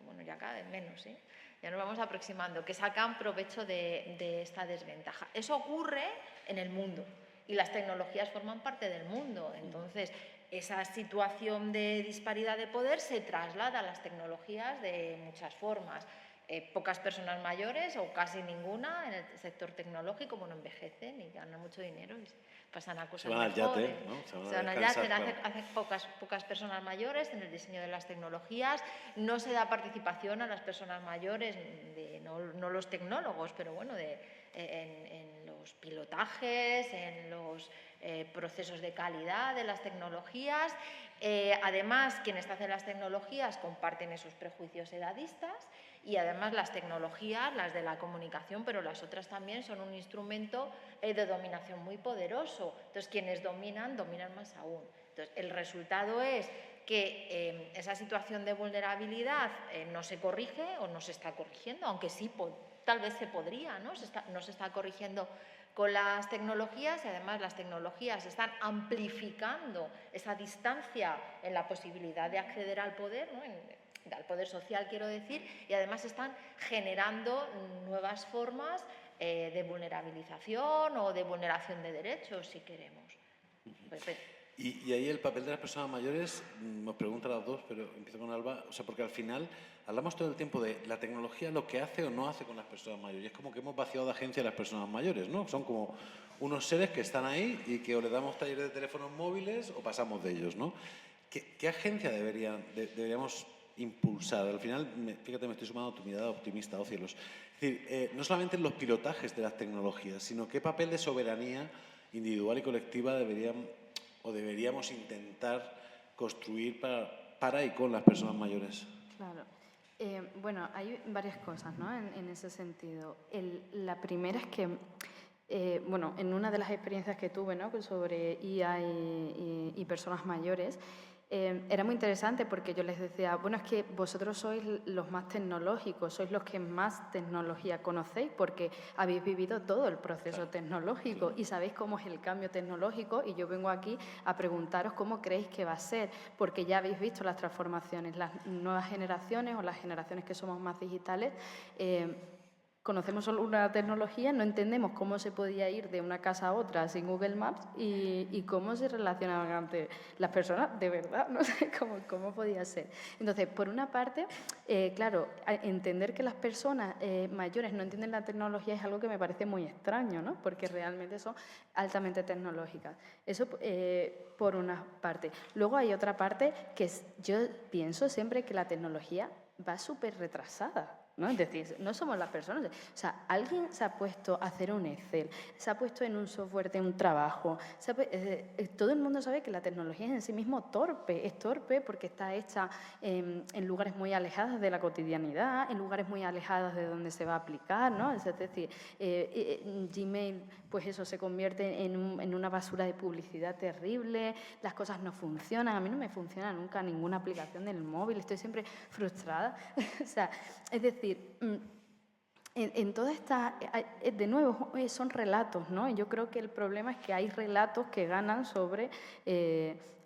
bueno, ya cada vez menos, ¿eh? Ya nos vamos aproximando, que sacan provecho de esta desventaja. Eso ocurre en el mundo y las tecnologías forman parte del mundo. Entonces, esa situación de disparidad de poder se traslada a las tecnologías de muchas formas. Pocas personas mayores o casi ninguna en el sector tecnológico, bueno, envejecen y ganan mucho dinero y pasan a cosas mejores. Se van al yate, ¿no? Se van al yate, hace pocas personas mayores en el diseño de las tecnologías. No se da participación a las personas mayores, no los tecnólogos, pero bueno, en los pilotajes, en los procesos de calidad de las tecnologías. Además, quienes hacen las tecnologías comparten esos prejuicios edadistas y además las tecnologías, las de la comunicación, pero las otras también son un instrumento de dominación muy poderoso. Entonces, quienes dominan más aún. Entonces, el resultado es que esa situación de vulnerabilidad no se corrige o no se está corrigiendo, aunque sí, tal vez se podría, ¿no? No se está corrigiendo con las tecnologías y además las tecnologías están amplificando esa distancia en la posibilidad de acceder al poder, ¿no? Al poder social, quiero decir, y además están generando nuevas formas de vulnerabilización o de vulneración de derechos, si queremos. Y ahí el papel de las personas mayores, nos preguntan las dos, pero empiezo con Alba, o sea, porque al final hablamos todo el tiempo de la tecnología, lo que hace o no hace con las personas mayores. Y es como que hemos vaciado de agencia a las personas mayores, ¿no? Son como unos seres que están ahí y que o les damos talleres de teléfonos móviles o pasamos de ellos, ¿no? ¿Qué agencia deberíamos impulsar? Al final, fíjate, me estoy sumando a tu mirada optimista, oh cielos. Es decir, no solamente en los pilotajes de las tecnologías, sino qué papel de soberanía individual y colectiva deberíamos intentar construir para y con las personas mayores. Claro. Bueno, hay varias cosas, ¿no? en ese sentido. La primera es que, bueno, en una de las experiencias que tuve, ¿no?, sobre IA y personas mayores, era muy interesante porque yo les decía, bueno, es que vosotros sois los más tecnológicos, sois los que más tecnología conocéis porque habéis vivido todo el proceso tecnológico y sabéis cómo es el cambio tecnológico, y yo vengo aquí a preguntaros cómo creéis que va a ser, porque ya habéis visto las transformaciones, las nuevas generaciones o las generaciones que somos más digitales. Conocemos solo una tecnología, no entendemos cómo se podía ir de una casa a otra sin Google Maps y cómo se relacionaban antes las personas, de verdad, no sé cómo podía ser. Entonces, por una parte, claro, entender que las personas mayores no entienden la tecnología es algo que me parece muy extraño, ¿no? Porque realmente son altamente tecnológicas. Eso por una parte. Luego hay otra parte que yo pienso siempre que la tecnología va súper retrasada, ¿no? Es decir, no somos las personas. O sea, alguien se ha puesto a hacer un Excel, se ha puesto en un software de un trabajo. Todo el mundo sabe que la tecnología es en sí mismo torpe. Es torpe porque está hecha en lugares muy alejados de la cotidianidad, en lugares muy alejados de donde se va a aplicar, ¿no? Es decir, Gmail, pues eso, se convierte en una basura de publicidad terrible, las cosas no funcionan. A mí no me funciona nunca ninguna aplicación del móvil, estoy siempre frustrada. O sea, es decir, en toda esta, de nuevo, son relatos, ¿no? Yo creo que el problema es que hay relatos que ganan sobre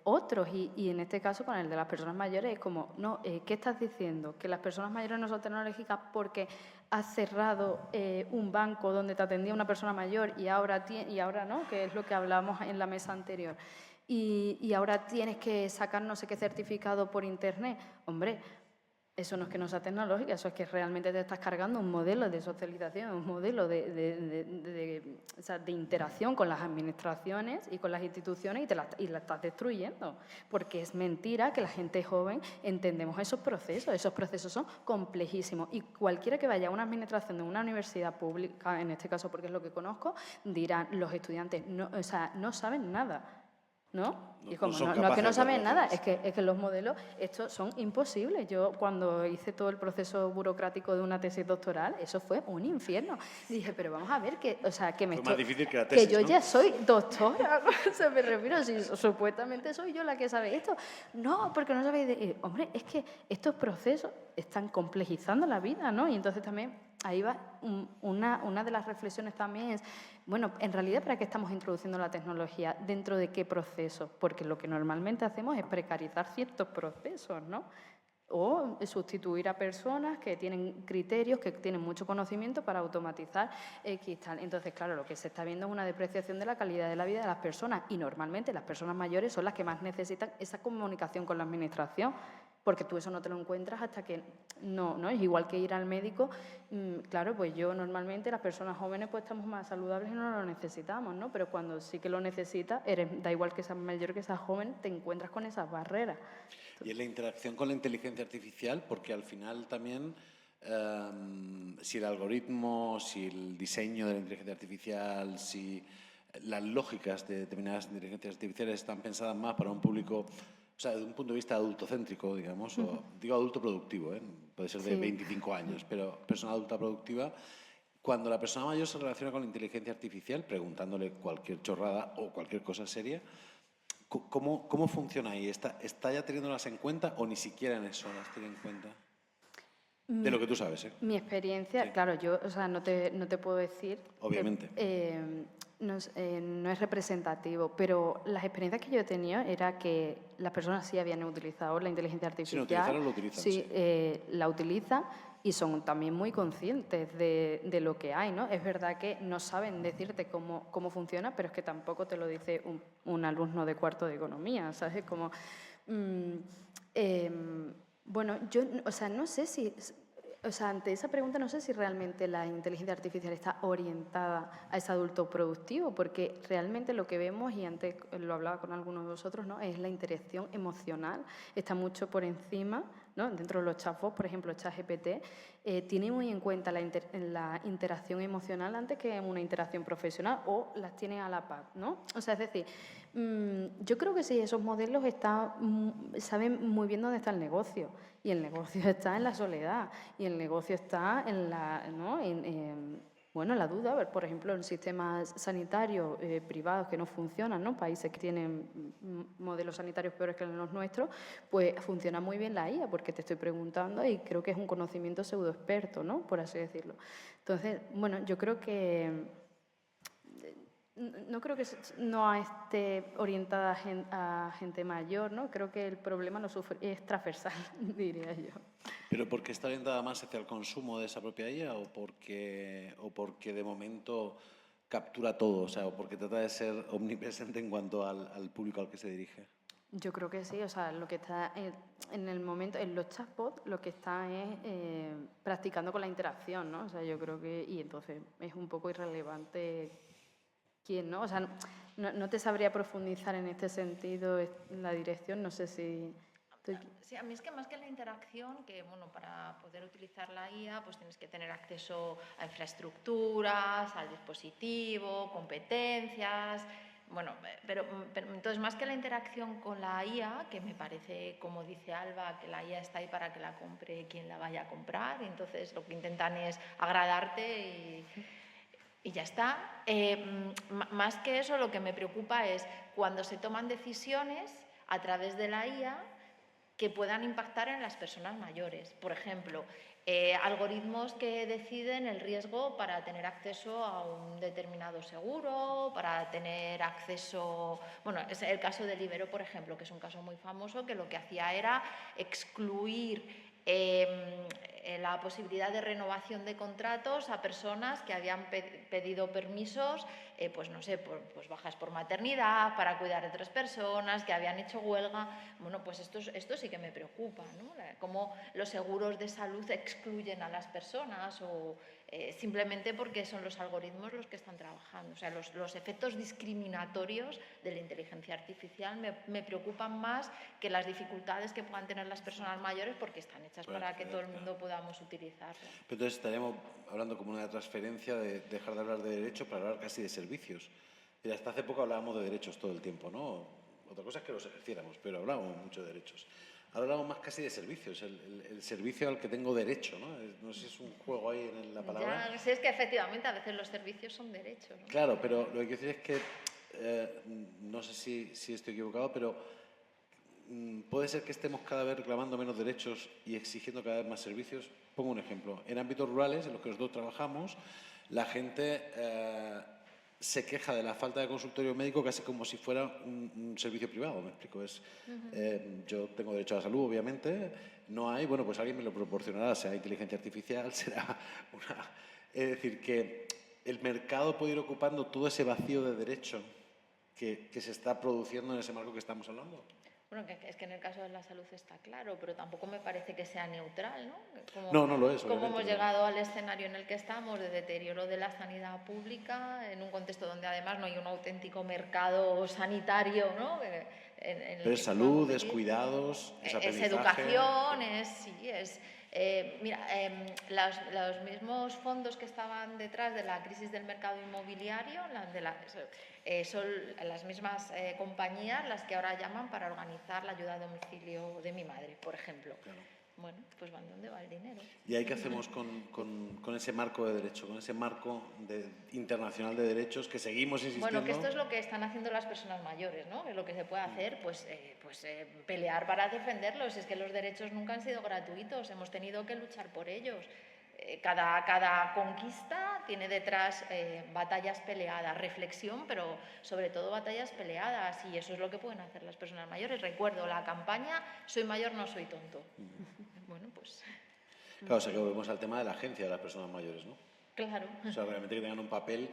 otros y en este caso con el de las personas mayores es como, no, ¿qué estás diciendo? ¿Que las personas mayores no son tecnológicas porque has cerrado un banco donde te atendía una persona mayor y ahora no, que es lo que hablamos en la mesa anterior? Y ahora tienes que sacar no sé qué certificado por internet. Hombre, eso no es que no sea tecnológica, eso es que realmente te estás cargando un modelo de socialización, un modelo de interacción con las administraciones y con las instituciones y la estás destruyendo. Porque es mentira que la gente joven entendemos esos procesos son complejísimos. Y cualquiera que vaya a una administración de una universidad pública, en este caso porque es lo que conozco, dirán, los estudiantes no saben nada. ¿No? Y como no es que no saben nada, es que los modelos, estos son imposibles. Yo cuando hice todo el proceso burocrático de una tesis doctoral, eso fue un infierno. Y dije, pero vamos a ver, más difícil que la tesis, que yo ¿no? ya soy doctora, ¿no? O sea, me refiero, si supuestamente soy yo la que sabe esto. No, porque no sabéis hombre, es que estos procesos están complejizando la vida, ¿no? Y entonces también ahí va una de las reflexiones también es, bueno, en realidad, ¿para qué estamos introduciendo la tecnología? ¿Dentro de qué proceso? Porque lo que normalmente hacemos es precarizar ciertos procesos, ¿no? O sustituir a personas que tienen criterios, que tienen mucho conocimiento para automatizar X tal. Entonces, claro, lo que se está viendo es una depreciación de la calidad de la vida de las personas y normalmente las personas mayores son las que más necesitan esa comunicación con la administración. Porque tú eso no te lo encuentras hasta que no es igual que ir al médico. Claro, pues yo normalmente, las personas jóvenes, pues estamos más saludables y no lo necesitamos, ¿no? Pero cuando sí que lo necesitas, da igual que seas mayor que seas joven, te encuentras con esas barreras. Y en la interacción con la inteligencia artificial, porque al final también, si el algoritmo, si el diseño de la inteligencia artificial, si las lógicas de determinadas inteligencias artificiales están pensadas más para un público, o sea, desde un punto de vista adultocéntrico, digamos, o digo adulto productivo, puede ser de 25 años, pero persona adulta productiva, cuando la persona mayor se relaciona con la inteligencia artificial, preguntándole cualquier chorrada o cualquier cosa seria, ¿cómo funciona ahí? ¿Está ya teniéndolas en cuenta o ni siquiera en eso las tiene en cuenta? De lo que tú sabes, ¿eh? Mi experiencia, Sí. claro, yo, o sea, no te puedo decir. Obviamente. No es representativo, pero las experiencias que yo he tenido era que las personas sí habían utilizado la inteligencia Sin artificial. utilizarlo, lo utilizan, sí. La utilizan y son también muy conscientes de lo que hay, ¿no? Es verdad que no saben decirte cómo funciona, pero es que tampoco te lo dice un alumno de cuarto de economía, ¿sabes? Como, bueno, yo, o sea, no sé si... O sea, ante esa pregunta no sé si realmente la inteligencia artificial está orientada a ese adulto productivo, porque realmente lo que vemos, y antes lo hablaba con algunos de vosotros, ¿no? Es la interacción emocional, está mucho por encima, ¿no? Dentro de los chatbots, por ejemplo, ChatGPT, tiene muy en cuenta la interacción emocional antes que una interacción profesional, o las tiene a la par, ¿no? O sea, es decir, yo creo que sí, esos modelos saben muy bien dónde está el negocio. Y el negocio está en la soledad, y el negocio está en la, ¿no? Bueno, la duda, a ver, por ejemplo, en sistemas sanitarios privados que no funcionan, ¿no? Países que tienen modelos sanitarios peores que los nuestros, pues funciona muy bien la IA, porque te estoy preguntando y creo que es un conocimiento pseudoexperto, ¿no? Por así decirlo. Entonces, bueno, yo creo que no creo que no esté orientada a gente mayor, ¿no? Creo que el problema es transversal, diría yo. ¿Pero porque está orientada más hacia el consumo de esa propia IA o porque de momento captura todo? O sea, o porque trata de ser omnipresente en cuanto al público al que se dirige. Yo creo que sí, o sea, lo que está en el momento, en los chatbots, lo que está es practicando con la interacción, ¿no? O sea, yo creo que, y entonces es un poco irrelevante quién, ¿no? O sea, no te sabría profundizar en este sentido en la dirección, no sé si... Sí, a mí es que más que la interacción, que bueno, para poder utilizar la IA, pues tienes que tener acceso a infraestructuras, al dispositivo, competencias. Bueno, pero entonces más que la interacción con la IA, que me parece, como dice Alba, que la IA está ahí para que la compre quien la vaya a comprar, y entonces lo que intentan es agradarte y ya está. Más que eso, lo que me preocupa es cuando se toman decisiones a través de la IA que puedan impactar en las personas mayores. Por ejemplo, algoritmos que deciden el riesgo para tener acceso a un determinado seguro, para tener acceso... Bueno, es el caso del Ibero, por ejemplo, que es un caso muy famoso, que lo que hacía era excluir la posibilidad de renovación de contratos a personas que habían pedido permisos, pues no sé, pues bajas por maternidad, para cuidar de otras personas, que habían hecho huelga. Bueno, pues esto sí que me preocupa, ¿no? Cómo los seguros de salud excluyen a las personas o simplemente porque son los algoritmos los que están trabajando. O sea, los efectos discriminatorios de la inteligencia artificial me preocupan más que las dificultades que puedan tener las personas mayores, porque están hechas para que todo el mundo podamos utilizarlas. Pero entonces estaríamos hablando como una transferencia de dejar de hablar de derechos para hablar casi de servicios. Y hasta hace poco hablábamos de derechos todo el tiempo, ¿no? Otra cosa es que los ejerciéramos, pero hablábamos mucho de derechos. Ahora hablamos más casi de servicios, el servicio al que tengo derecho, ¿no? No sé si es un juego ahí en la palabra. Ya, sí, es que efectivamente a veces los servicios son derechos, ¿no? Claro, pero lo que quiero decir es que, no sé si estoy equivocado, pero puede ser que estemos cada vez reclamando menos derechos y exigiendo cada vez más servicios. Pongo un ejemplo. En ámbitos rurales, en los que nosotros trabajamos, la gente se queja de la falta de consultorio médico casi como si fuera un servicio privado, ¿me explico? Yo tengo derecho a la salud, obviamente, no hay, bueno, pues alguien me lo proporcionará, sea inteligencia artificial, será una... Es decir, que el mercado puede ir ocupando todo ese vacío de derecho que se está produciendo en ese marco que estamos hablando. Bueno, es que en el caso de la salud está claro, pero tampoco me parece que sea neutral, ¿no? No lo es, Como obviamente. hemos llegado al escenario en el que estamos de deterioro de la sanidad pública, en un contexto donde además no hay un auténtico mercado sanitario, ¿no? Pero es salud, es cuidados, es aprendizaje. Es educación, mira, los mismos fondos que estaban detrás de la crisis del mercado inmobiliario, son las mismas compañías las que ahora llaman para organizar la ayuda a domicilio de mi madre, por ejemplo. Claro. Bueno, pues van donde va el dinero. ¿Y ahí qué hacemos con ese marco de derecho, con ese marco internacional de derechos que seguimos insistiendo? Bueno, que esto es lo que están haciendo las personas mayores, ¿no? Que lo que se puede hacer, pues pelear para defenderlos. Es que los derechos nunca han sido gratuitos, hemos tenido que luchar por ellos. Cada conquista tiene detrás batallas peleadas, reflexión, pero sobre todo batallas peleadas, y eso es lo que pueden hacer las personas mayores. Recuerdo la campaña "Soy mayor, no soy tonto". Bueno, pues... Claro, o sea que volvemos al tema de la agencia de las personas mayores, ¿no? Claro. O sea, realmente que tengan un papel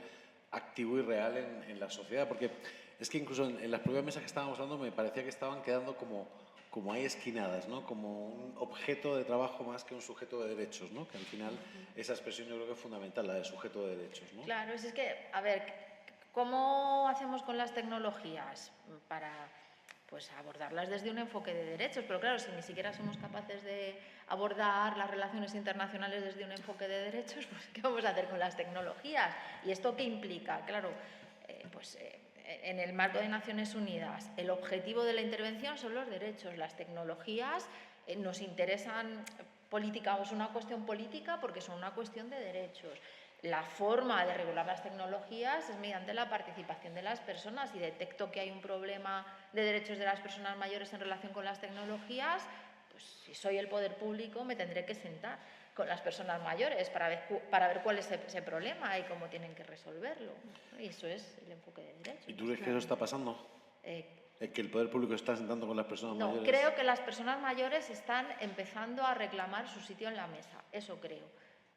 activo y real en la sociedad, porque es que incluso en las propias mesas que estábamos hablando me parecía que estaban quedando como ahí esquinadas, ¿no? Como un objeto de trabajo más que un sujeto de derechos, ¿no? Que al final esa expresión yo creo que es fundamental, la de sujeto de derechos, ¿no? Claro, es que, a ver, ¿cómo hacemos con las tecnologías para pues abordarlas desde un enfoque de derechos? Pero claro, si ni siquiera somos capaces de abordar las relaciones internacionales desde un enfoque de derechos, pues ¿qué vamos a hacer con las tecnologías? ¿Y esto qué implica? Claro, en el marco de Naciones Unidas, el objetivo de la intervención son los derechos. Las tecnologías nos interesan política, es una cuestión política porque son una cuestión de derechos. La forma de regular las tecnologías es mediante la participación de las personas. Si detecto que hay un problema de derechos de las personas mayores en relación con las tecnologías, pues si soy el poder público me tendré que sentar con las personas mayores para ver cuál es ese problema y cómo tienen que resolverlo. Y eso es el enfoque de derechos. ¿Y tú crees que eso está pasando? ¿Que el poder público está sentando con las personas mayores? No, creo que las personas mayores están empezando a reclamar su sitio en la mesa. Eso creo.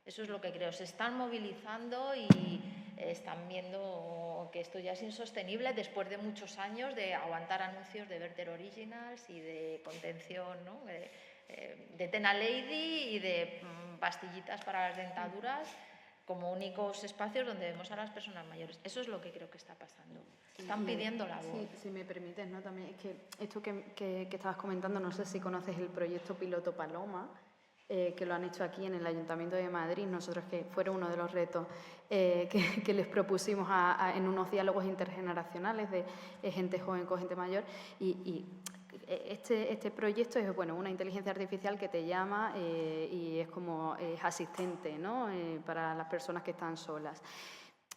Eso es lo que creo. Se están movilizando y están viendo que esto ya es insostenible después de muchos años de aguantar anuncios de Werther Originals y de contención, ¿no? De Tena Lady y de pastillitas para las dentaduras como únicos espacios donde vemos a las personas mayores. Eso es lo que creo que está pasando. Están pidiendo la voz. Sí, si me permites, ¿no? También es que esto que estabas comentando, no sé si conoces el proyecto piloto Paloma, que lo han hecho aquí en el Ayuntamiento de Madrid. Nosotros, que fueron uno de los retos que les propusimos en unos diálogos intergeneracionales de gente joven con gente mayor, y este proyecto es una inteligencia artificial que te llama y es como asistente, ¿no? Para las personas que están solas.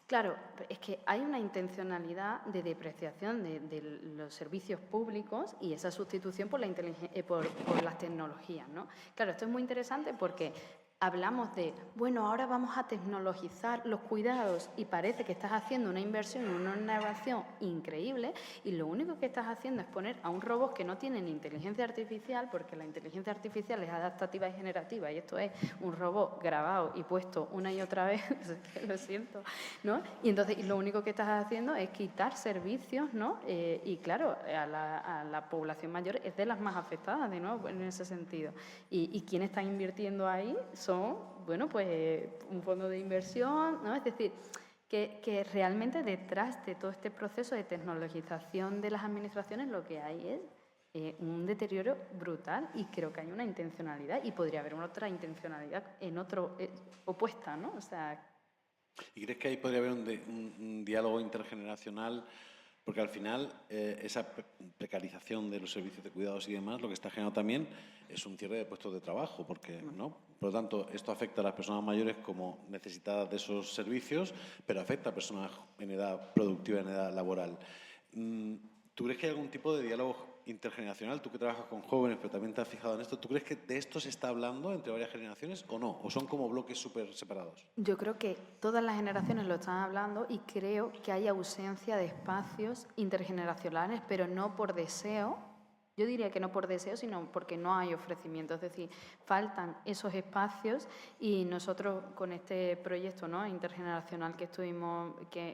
Claro, es que hay una intencionalidad de depreciación de los servicios públicos y esa sustitución por las tecnologías, ¿no? Claro, esto es muy interesante porque hablamos de, ahora vamos a tecnologizar los cuidados y parece que estás haciendo una inversión, una innovación increíble, y lo único que estás haciendo es poner a un robot que no tiene ni inteligencia artificial, porque la inteligencia artificial es adaptativa y generativa y esto es un robot grabado y puesto una y otra vez, lo siento, ¿no? Y entonces lo único que estás haciendo es quitar servicios, ¿no? Y claro, a la población mayor es de las más afectadas, de nuevo, en ese sentido. ¿Y quién está invirtiendo ahí? Son, un fondo de inversión, ¿no? Es decir, que realmente detrás de todo este proceso de tecnologización de las administraciones lo que hay es un deterioro brutal, y creo que hay una intencionalidad y podría haber una otra intencionalidad opuesta, ¿no? O sea... ¿Y crees que ahí podría haber un diálogo intergeneracional? Porque al final esa precarización de los servicios de cuidados y demás lo que está generando también es un cierre de puestos de trabajo, porque, ¿no? Por lo tanto, esto afecta a las personas mayores como necesitadas de esos servicios, pero afecta a personas en edad productiva, en edad laboral. ¿Tú crees que hay algún tipo de diálogo intergeneracional? Tú que trabajas con jóvenes, pero también te has fijado en esto, ¿tú crees que de esto se está hablando entre varias generaciones o no? ¿O son como bloques súper separados? Yo creo que todas las generaciones lo están hablando y creo que hay ausencia de espacios intergeneracionales, pero no por deseo. Yo diría que no por deseo, sino porque no hay ofrecimiento. Es decir, faltan esos espacios, y nosotros con este proyecto, ¿no?, intergeneracional que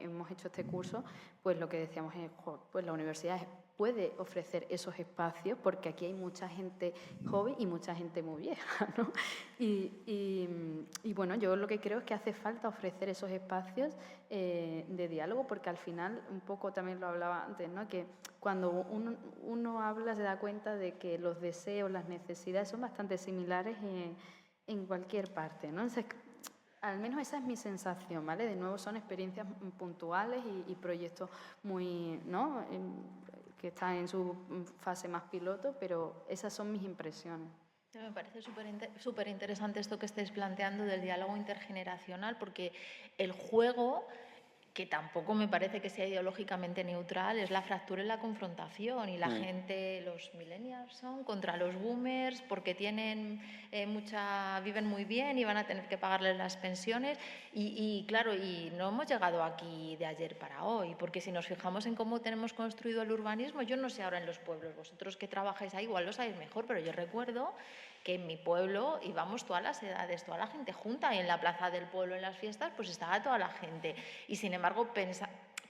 hemos hecho este curso, pues lo que decíamos es, pues la universidad puede ofrecer esos espacios porque aquí hay mucha gente joven y mucha gente muy vieja, ¿no? Y bueno, yo lo que creo es que hace falta ofrecer esos espacios de diálogo, porque al final, un poco también lo hablaba antes, ¿no?, que cuando uno habla se da cuenta de que los deseos, las necesidades son bastante similares en cualquier parte, ¿no? Entonces, al menos esa es mi sensación, ¿vale? De nuevo, son experiencias puntuales y proyectos muy, ¿no?, que están en su fase más piloto, pero esas son mis impresiones. Me parece súper interesante esto que estáis planteando del diálogo intergeneracional, porque el juego, que tampoco me parece que sea ideológicamente neutral, es la fractura y la confrontación. Y la gente, los millennials son contra los boomers porque tienen viven muy bien y van a tener que pagarles las pensiones. Y claro, y no hemos llegado aquí de ayer para hoy, porque si nos fijamos en cómo tenemos construido el urbanismo, yo no sé ahora en los pueblos, vosotros que trabajáis ahí igual lo sabéis mejor, pero yo recuerdo que en mi pueblo íbamos todas las edades, toda la gente junta, y en la plaza del pueblo, en las fiestas, pues estaba toda la gente. Y sin embargo,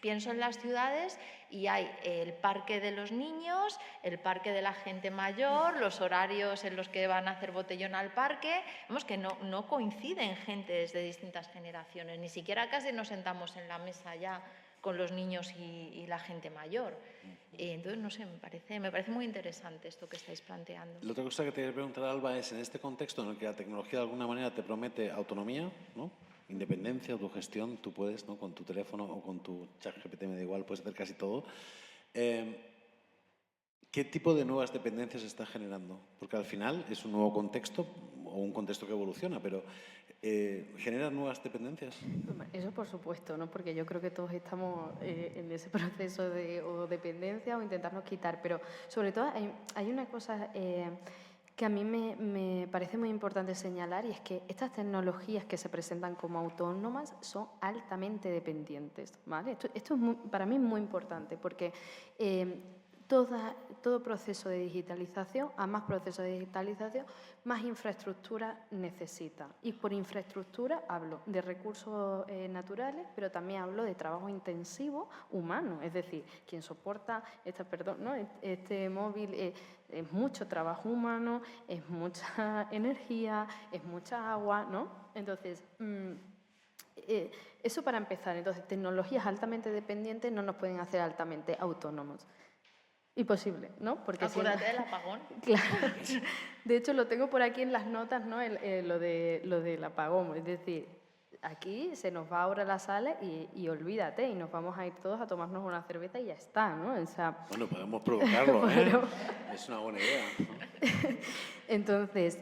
pienso en las ciudades y hay el parque de los niños, el parque de la gente mayor, los horarios en los que van a hacer botellón al parque. Vemos que no coinciden gentes de distintas generaciones, ni siquiera casi nos sentamos en la mesa ya con los niños y la gente mayor. Entonces, no sé, me parece muy interesante esto que estáis planteando. La otra cosa que te quería preguntar, Alba, es en este contexto en el que la tecnología de alguna manera te promete autonomía, ¿no? Independencia, autogestión, tú puedes, ¿no? Con tu teléfono o con tu ChatGPT, me da igual, puedes hacer casi todo. ¿Qué tipo de nuevas dependencias está generando? Porque al final es un nuevo contexto o un contexto que evoluciona, pero ¿genera nuevas dependencias? Eso por supuesto, ¿no? Porque yo creo que todos estamos en ese proceso de o dependencia o intentarnos quitar, pero sobre todo hay una cosa que a mí me parece muy importante señalar, y es que estas tecnologías que se presentan como autónomas son altamente dependientes, ¿vale? Esto es para mí es muy importante porque todo proceso de digitalización, a más proceso de digitalización, más infraestructura necesita. Y por infraestructura hablo de recursos naturales, pero también hablo de trabajo intensivo humano. Es decir, quien soporta este móvil es mucho trabajo humano, es mucha energía, es mucha agua, ¿no? Entonces, eso para empezar. Entonces, tecnologías altamente dependientes no nos pueden hacer altamente autónomos. Imposible, ¿no? Porque acuérdate del apagón. Claro. De hecho, lo tengo por aquí en las notas, ¿no? Lo del apagón. Es decir, aquí se nos va ahora la sala y olvídate, y nos vamos a ir todos a tomarnos una cerveza y ya está, ¿no? O sea, bueno, podemos provocarlo, ¿eh? Es una buena idea, ¿no? Entonces,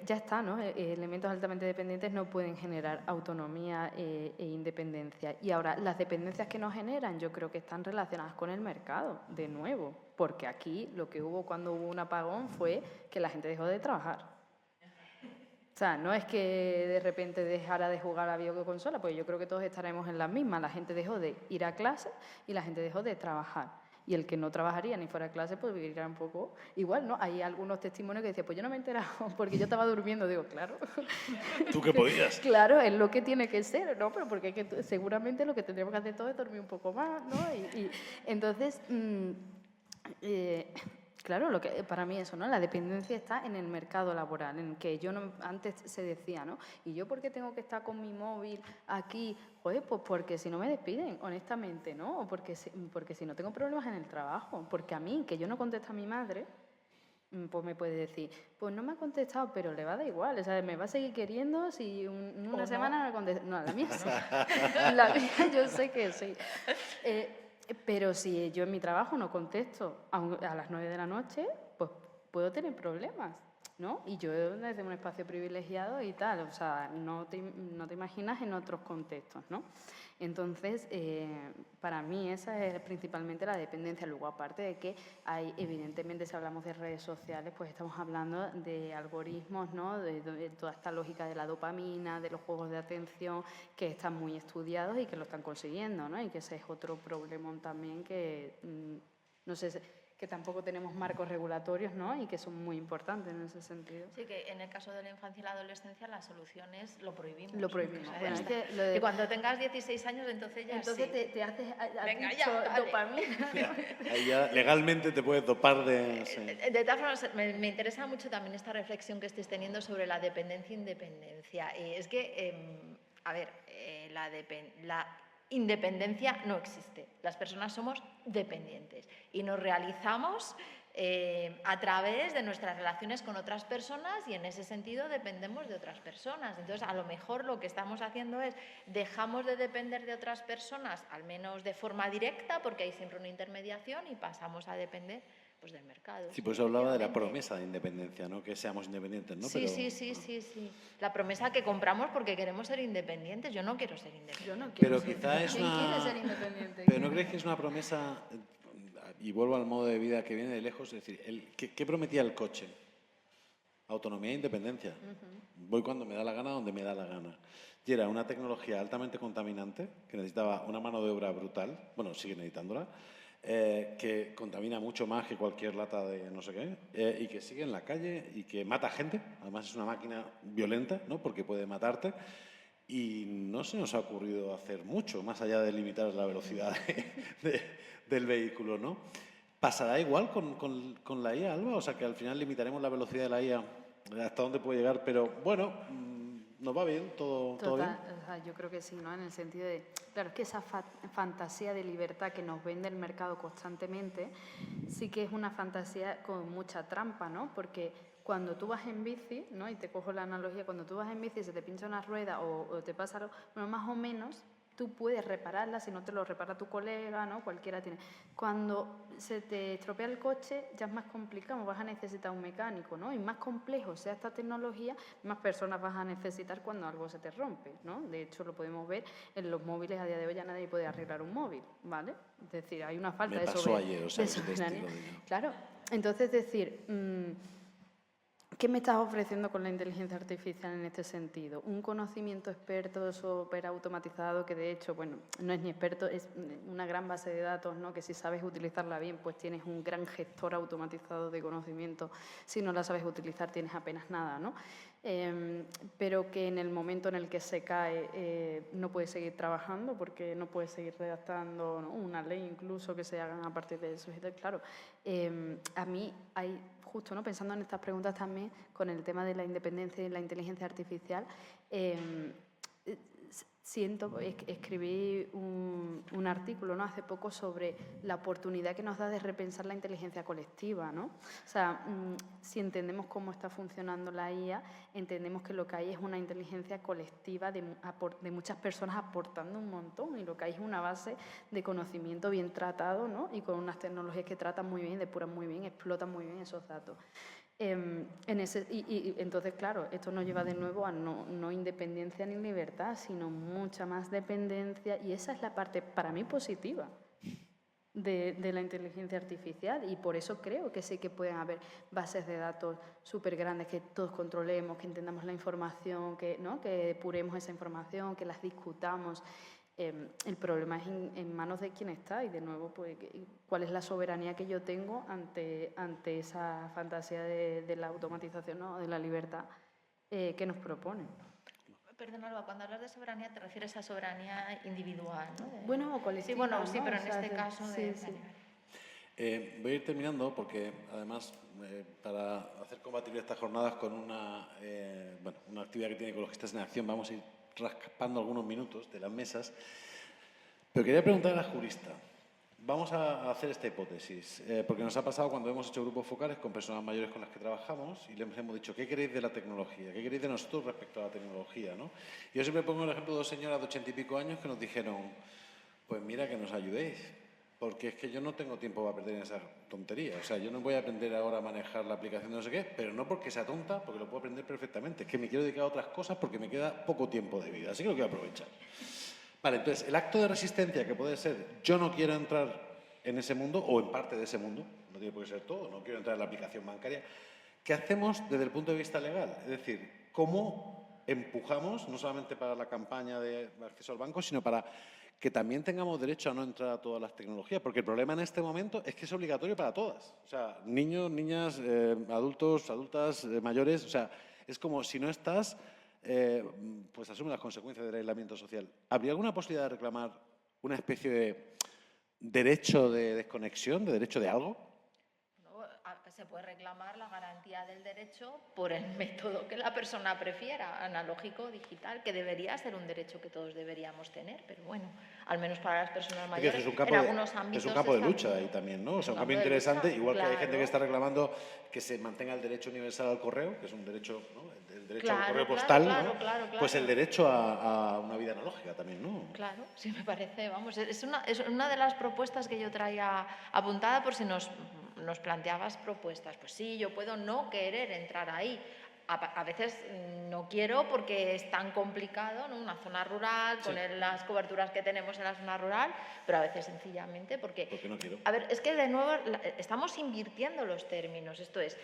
ya está, ¿no? Elementos altamente dependientes no pueden generar autonomía e independencia. Y ahora, las dependencias que nos generan, yo creo que están relacionadas con el mercado, de nuevo, porque aquí lo que hubo cuando hubo un apagón fue que la gente dejó de trabajar. O sea, no es que de repente dejara de jugar a videoconsola, pues yo creo que todos estaremos en las mismas. La gente dejó de ir a clase y la gente dejó de trabajar. Y el que no trabajaría ni fuera a clase, pues viviría un poco igual, ¿no? Hay algunos testimonios que decían, pues yo no me he enterado porque yo estaba durmiendo. Digo, claro. ¿Tú qué podías? Claro, es lo que tiene que ser, ¿no? Pero porque seguramente lo que tendríamos que hacer todos es dormir un poco más, ¿no? Y entonces, claro, lo que para mí eso, ¿no? La dependencia está en el mercado laboral, en que antes se decía, ¿no? ¿Y yo por qué tengo que estar con mi móvil aquí? Joder, pues porque si no me despiden, honestamente, ¿no? O porque si no tengo problemas en el trabajo. Porque a mí, que yo no contesto a mi madre, pues me puede decir, pues no me ha contestado, pero le va a dar igual, o sea, me va a seguir queriendo si una semana no me contesta. No, la mía sí. La mía yo sé que sí. Pero si yo en mi trabajo no contesto a las 9 de la noche, pues puedo tener problemas, ¿no? Y yo desde un espacio privilegiado y tal, o sea, no te imaginas en otros contextos, ¿no? Entonces, para mí esa es principalmente la dependencia. Luego, aparte de que hay, evidentemente, si hablamos de redes sociales, pues estamos hablando de algoritmos, ¿no? De toda esta lógica de la dopamina, de los juegos de atención, que están muy estudiados y que lo están consiguiendo, ¿no? Y que ese es otro problemón también que, no sé, que tampoco tenemos marcos regulatorios, ¿no? Y que son muy importantes en ese sentido. Sí, que en el caso de la infancia y la adolescencia la solución es lo prohibimos. Lo prohibimos. O sea, bueno, y cuando tengas 16 años, entonces ya entonces sí. te haces Venga, ya, dale. dopamina. Ahí ya legalmente te puedes dopar de... Sí. De todas formas, me interesa mucho también esta reflexión que estés teniendo sobre la dependencia e independencia. Y es que, a ver, la independencia no existe. Las personas somos dependientes y nos realizamos a través de nuestras relaciones con otras personas y en ese sentido dependemos de otras personas. Entonces, a lo mejor lo que estamos haciendo es dejamos de depender de otras personas, al menos de forma directa, porque hay siempre una intermediación, y pasamos a depender pues, del mercado. Sí, por eso hablaba de la promesa de independencia, ¿no? Que seamos independientes, ¿no? Sí, sí. La promesa que compramos porque queremos ser independientes. Yo no quiero ser independiente. Yo no Pero quiero ser quizá es ¿Quién quiere una... ser independiente? Pero ¿no crees que es una promesa, y vuelvo al modo de vida que viene de lejos, es decir, ¿qué prometía el coche? Autonomía e independencia. Voy cuando me da la gana, donde me da la gana. Y era una tecnología altamente contaminante, que necesitaba una mano de obra brutal, bueno, sigue necesitándola, que contamina mucho más que cualquier lata de no sé qué, y que sigue en la calle y que mata gente. Además es una máquina violenta, ¿no? Porque puede matarte. Y no se nos ha ocurrido hacer mucho, más allá de limitar la velocidad del vehículo, ¿no? ¿Pasará igual con la IA, Alba? O sea, que al final limitaremos la velocidad de la IA hasta dónde puede llegar, pero bueno, nos va bien, todo bien. O sea, yo creo que sí, ¿no? En el sentido de, claro, es que esa fantasía de libertad que nos vende el mercado constantemente sí que es una fantasía con mucha trampa, ¿no? Porque cuando tú vas en bici, ¿no? Y te cojo la analogía, cuando tú vas en bici y se te pincha una rueda o te pasa algo, bueno, más o menos tú puedes repararla, si no te lo repara tu colega, ¿no? Cualquiera tiene. Cuando se te estropea el coche ya es más complicado, vas a necesitar un mecánico, ¿no? Y más complejo sea esta tecnología, más personas vas a necesitar cuando algo se te rompe, ¿no? De hecho, lo podemos ver en los móviles, a día de hoy ya nadie puede arreglar un móvil, ¿vale? Es decir, hay una falta de soberanía. Claro, entonces es decir... ¿qué me estás ofreciendo con la inteligencia artificial en este sentido? Un conocimiento experto, súper automatizado, que de hecho, bueno, no es ni experto, es una gran base de datos, ¿no? Que si sabes utilizarla bien, pues tienes un gran gestor automatizado de conocimiento. Si no la sabes utilizar, tienes apenas nada, ¿no? Pero que en el momento en el que se cae no puedes seguir trabajando porque no puedes seguir redactando, ¿no? Una ley incluso que se hagan a partir de eso. Claro, a mí hay, justo, ¿no? Pensando en estas preguntas también, con el tema de la independencia y la inteligencia artificial, escribí un artículo, ¿no? Hace poco sobre la oportunidad que nos da de repensar la inteligencia colectiva, ¿no? O sea, si entendemos cómo está funcionando la IA, entendemos que lo que hay es una inteligencia colectiva de muchas personas aportando un montón, y lo que hay es una base de conocimiento bien tratado, ¿no? Y con unas tecnologías que tratan muy bien, depuran muy bien, explotan muy bien esos datos. Entonces, claro, esto nos lleva de nuevo a no independencia ni libertad, sino mucha más dependencia, y esa es la parte para mí positiva de la inteligencia artificial, y por eso creo que sí que pueden haber bases de datos súper grandes que todos controlemos, que entendamos la información, ¿no? Que depuremos esa información, que las discutamos. El problema es en manos de quién está, y de nuevo, pues, cuál es la soberanía que yo tengo ante esa fantasía de la automatización, ¿no? De la libertad que nos proponen. Perdona, Alba, cuando hablas de soberanía te refieres a soberanía individual, ¿no? Bueno, o colectiva. Sí, bueno, sí, ¿no? pero en este caso... Sí. Voy a ir terminando porque, además, para hacer compatible estas jornadas con una actividad que tiene Ecologistas en Acción, vamos a ir raspando algunos minutos de las mesas. Pero quería preguntar a la jurista. Vamos a hacer esta hipótesis, porque nos ha pasado cuando hemos hecho grupos focales con personas mayores con las que trabajamos y les hemos dicho, ¿qué queréis de la tecnología? ¿Qué queréis de nosotros respecto a la tecnología, ¿no? Yo siempre pongo el ejemplo de dos señoras de 80 y pico años que nos dijeron, pues mira, que nos ayudéis, porque es que yo no tengo tiempo para perder en esa tontería. O sea, yo no voy a aprender ahora a manejar la aplicación de no sé qué, pero no porque sea tonta, porque lo puedo aprender perfectamente. Es que me quiero dedicar a otras cosas porque me queda poco tiempo de vida, así que lo quiero aprovechar. Vale, entonces, el acto de resistencia que puede ser, yo no quiero entrar en ese mundo o en parte de ese mundo, no tiene por qué ser todo, no quiero entrar en la aplicación bancaria, ¿qué hacemos desde el punto de vista legal? Es decir, ¿cómo empujamos, no solamente para la campaña de acceso al banco, sino para que también tengamos derecho a no entrar a todas las tecnologías? Porque el problema en este momento es que es obligatorio para todas. O sea, niños, niñas, adultos, adultas, mayores, o sea, es como si no estás... pues asume las consecuencias del aislamiento social. ¿Habría alguna posibilidad de reclamar una especie de derecho de desconexión, de derecho de algo? Se puede reclamar la garantía del derecho por el método que la persona prefiera, analógico o digital, que debería ser un derecho que todos deberíamos tener, pero bueno, al menos para las personas mayores, en algunos ámbitos... Es un campo de lucha ahí también, ¿no? O sea, un campo interesante, igual que hay gente que está reclamando que se mantenga el derecho universal al correo, que es un derecho, ¿no? El derecho al correo postal, ¿no? Pues el derecho a una vida analógica también, ¿no? Claro, sí, me parece, vamos, es una de las propuestas que yo traía apuntada por si nos nos planteabas propuestas. Pues sí, yo puedo no querer entrar ahí. A veces no quiero porque es tan complicado, ¿no? Una zona rural, con las coberturas que tenemos en la zona rural, pero a veces sencillamente porque... Porque no quiero. A ver, es que de nuevo estamos invirtiendo los términos. Esto es,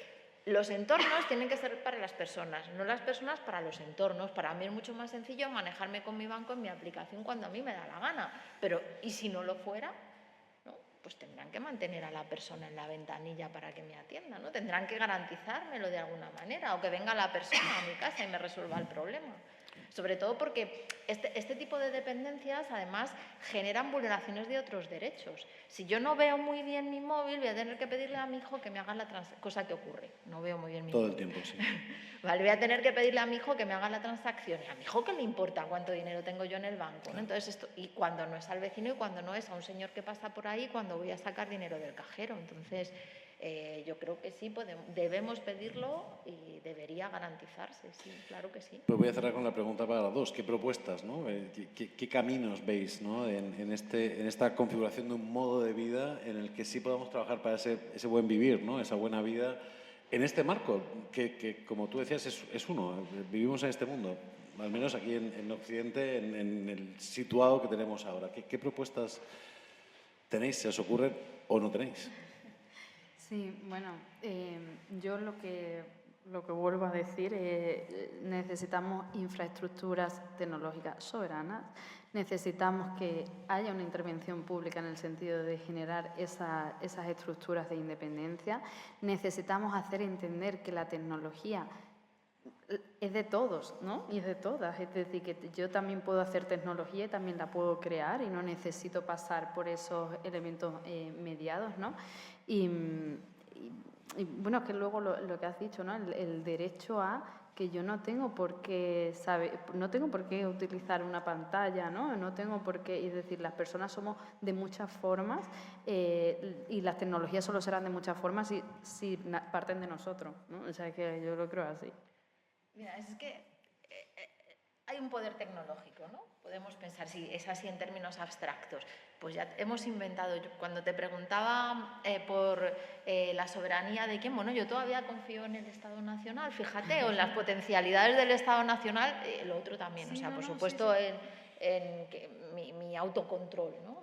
los entornos tienen que ser para las personas, no las personas para los entornos. Para mí es mucho más sencillo manejarme con mi banco en mi aplicación cuando a mí me da la gana. Pero, ¿y si no lo fuera? ¿No? Pues tendrán que mantener a la persona en la ventanilla para que me atienda, ¿no? Tendrán que garantizármelo de alguna manera, o que venga la persona a mi casa y me resuelva el problema. Sobre todo porque este tipo de dependencias, además, generan vulneraciones de otros derechos. Si yo no veo muy bien mi móvil, voy a tener que pedirle a mi hijo que me haga la transacción, cosa que ocurre. No veo muy bien mi móvil. Todo el tiempo, sí. Vale, voy a tener que pedirle a mi hijo que me haga la transacción. ¿Y a mi hijo qué le importa cuánto dinero tengo yo en el banco? ¿No? Entonces esto, y cuando no es al vecino y cuando no es a un señor que pasa por ahí cuando voy a sacar dinero del cajero. Entonces, yo creo que sí, debemos pedirlo y debería garantizarse, sí, claro que sí. Pues voy a cerrar con la pregunta para las dos. ¿Qué propuestas, ¿no? ¿Qué caminos veis, ¿no? en esta configuración de un modo de vida en el que sí podamos trabajar para ese buen vivir, ¿no? Esa buena vida en este marco que como tú decías, es uno. Vivimos en este mundo, al menos aquí en Occidente, en el situado que tenemos ahora. ¿Qué propuestas tenéis? ¿Se os ocurren o no tenéis? Sí, bueno, yo lo que vuelvo a decir es necesitamos infraestructuras tecnológicas soberanas, necesitamos que haya una intervención pública en el sentido de generar esas estructuras de independencia, necesitamos hacer entender que la tecnología es de todos, ¿no? Y es de todas. Es decir, que yo también puedo hacer tecnología y también la puedo crear y no necesito pasar por esos elementos mediados, ¿no? Y bueno, es que luego lo que has dicho, ¿no? El derecho a que yo no tengo por qué utilizar una pantalla, ¿no? No tengo por qué, es decir, las personas somos de muchas formas y las tecnologías solo serán de muchas formas si parten de nosotros, ¿no? O sea, que yo lo creo así. Mira, es que hay un poder tecnológico, ¿no? Podemos pensar, si es así en términos abstractos, pues ya hemos inventado, cuando te preguntaba por la soberanía de quién, bueno, yo todavía confío en el Estado Nacional, fíjate, o en las potencialidades del Estado Nacional, lo otro también, sí, o sea, por supuesto, sí. en mi autocontrol, ¿no?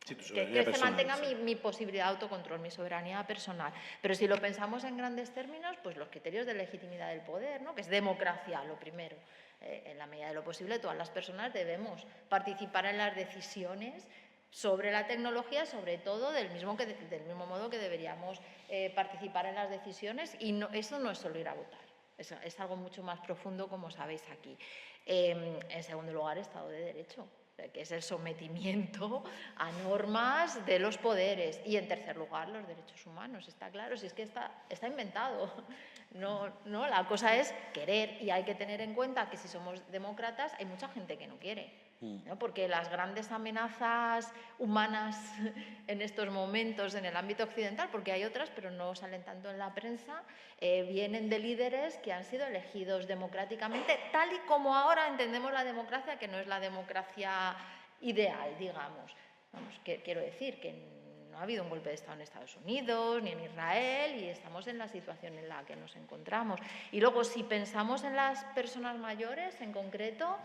Que se mantenga mi posibilidad de autocontrol, mi soberanía personal. Pero si lo pensamos en grandes términos, pues los criterios de legitimidad del poder, ¿no? Que es democracia, lo primero. En la medida de lo posible, todas las personas debemos participar en las decisiones sobre la tecnología, sobre todo del mismo modo que deberíamos participar en las decisiones. Y eso no es solo ir a votar, es algo mucho más profundo, como sabéis aquí. En segundo lugar, Estado de Derecho, que es el sometimiento a normas de los poderes. Y en tercer lugar, los derechos humanos, está claro, si es que está inventado. No, la cosa es querer, y hay que tener en cuenta que si somos demócratas hay mucha gente que no quiere, ¿no? Porque las grandes amenazas humanas en estos momentos en el ámbito occidental, porque hay otras pero no salen tanto en la prensa, vienen de líderes que han sido elegidos democráticamente, tal y como ahora entendemos la democracia, que no es la democracia ideal, digamos. Vamos, quiero decir que no ha habido un golpe de Estado en Estados Unidos ni en Israel y estamos en la situación en la que nos encontramos. Y luego, si pensamos en las personas mayores en concreto,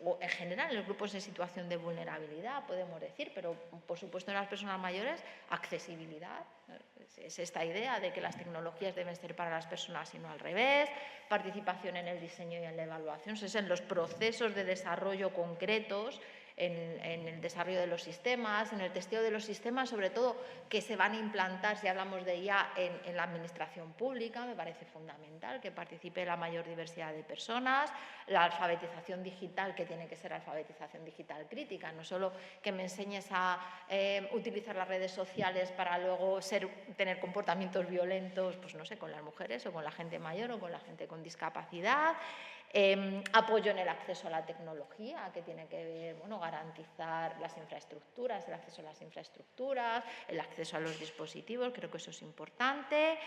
o en general en los grupos en situación de vulnerabilidad, podemos decir, pero por supuesto en las personas mayores, accesibilidad. Es esta idea de que las tecnologías deben ser para las personas y no al revés, participación en el diseño y en la evaluación, es en los procesos de desarrollo concretos, en el desarrollo de los sistemas, en el testeo de los sistemas, sobre todo que se van a implantar, si hablamos de IA, en la administración pública. Me parece fundamental que participe la mayor diversidad de personas, la alfabetización digital, que tiene que ser alfabetización digital crítica, no solo que me enseñes a utilizar las redes sociales para luego tener comportamientos violentos, pues no sé, con las mujeres o con la gente mayor o con la gente con discapacidad. Apoyo en el acceso a la tecnología, que tiene que ver, bueno, garantizar las infraestructuras, el acceso a las infraestructuras, el acceso a los dispositivos, creo que eso es importante.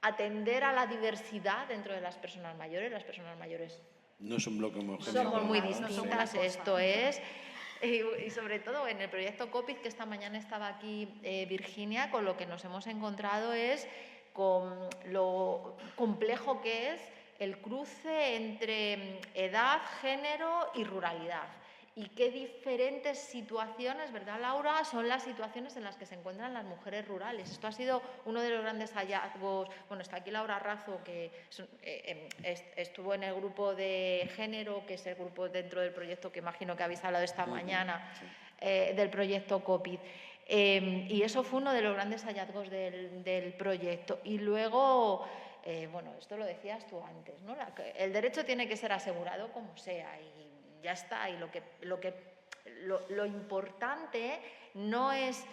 Atender a la diversidad dentro de las personas mayores. Las personas mayores no es un bloque homogéneo. Somos muy distintas, esto es. Y sobre todo en el proyecto COPID, que esta mañana estaba aquí Virginia, con lo que nos hemos encontrado es con lo complejo que es el cruce entre edad, género y ruralidad. Y qué diferentes situaciones, ¿verdad, Laura?, son las situaciones en las que se encuentran las mujeres rurales. Esto ha sido uno de los grandes hallazgos. Bueno, está aquí Laura Razo, que estuvo en el grupo de género, que es el grupo dentro del proyecto que imagino que habéis hablado esta mañana, del proyecto COPID. Y eso fue uno de los grandes hallazgos del proyecto. Y luego, bueno, esto lo decías tú antes, ¿no? El derecho tiene que ser asegurado como sea y ya está. Y lo importante no es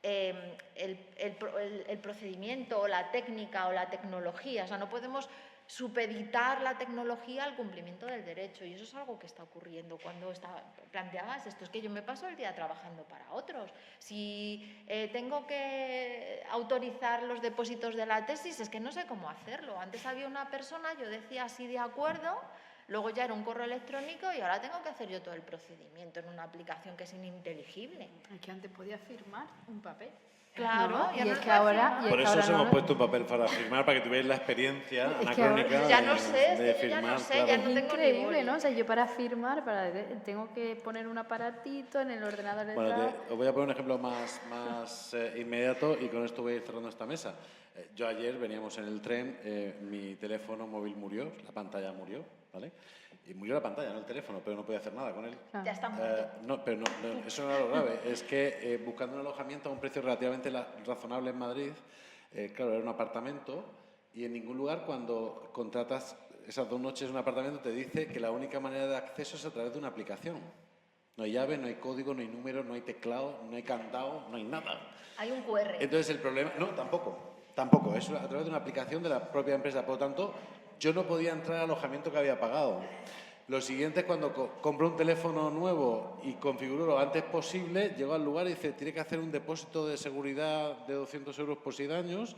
el procedimiento o la técnica o la tecnología. O sea, no podemos supeditar la tecnología al cumplimiento del derecho, y eso es algo que está ocurriendo. Cuando planteabas esto, es que yo me paso el día trabajando para otros. Si tengo que autorizar los depósitos de la tesis, es que no sé cómo hacerlo. Antes había una persona, yo decía sí de acuerdo, luego ya era un correo electrónico y ahora tengo que hacer yo todo el procedimiento en una aplicación que es ininteligible. Es que antes podía firmar un papel. Claro, ¿no? ya Y no es lo que puedes ahora... firmar. Por eso os hemos puesto un papel para firmar, para que tuvierais la experiencia anacrónica ya no sé, es de que yo ya no firmar. sé, claro. ya no tengo Increíble, ni boli. ¿no? O sea, yo para firmar, tengo que poner un aparatito en el ordenador de Bueno, detrás. os voy a poner un ejemplo más inmediato y con esto voy a ir cerrando esta mesa. Yo ayer veníamos en el tren, mi teléfono móvil murió, la pantalla murió, ¿vale? Y murió la pantalla, no el teléfono, pero no podía hacer nada con él. Ya está muerto. No, pero no, eso no era lo grave. Es que buscando un alojamiento a un precio relativamente razonable en Madrid, claro, era un apartamento y en ningún lugar cuando contratas esas 2 noches en un apartamento te dice que la única manera de acceso es a través de una aplicación. No hay llave, no hay código, no hay número, no hay teclado, no hay candado, no hay nada. Hay un QR. Entonces el problema... No, tampoco. Es a través de una aplicación de la propia empresa. Por lo tanto, yo no podía entrar al alojamiento que había pagado. Lo siguiente es cuando compro un teléfono nuevo y configuro lo antes posible, llego al lugar y dice, tiene que hacer un depósito de seguridad de 200 euros por 6 años,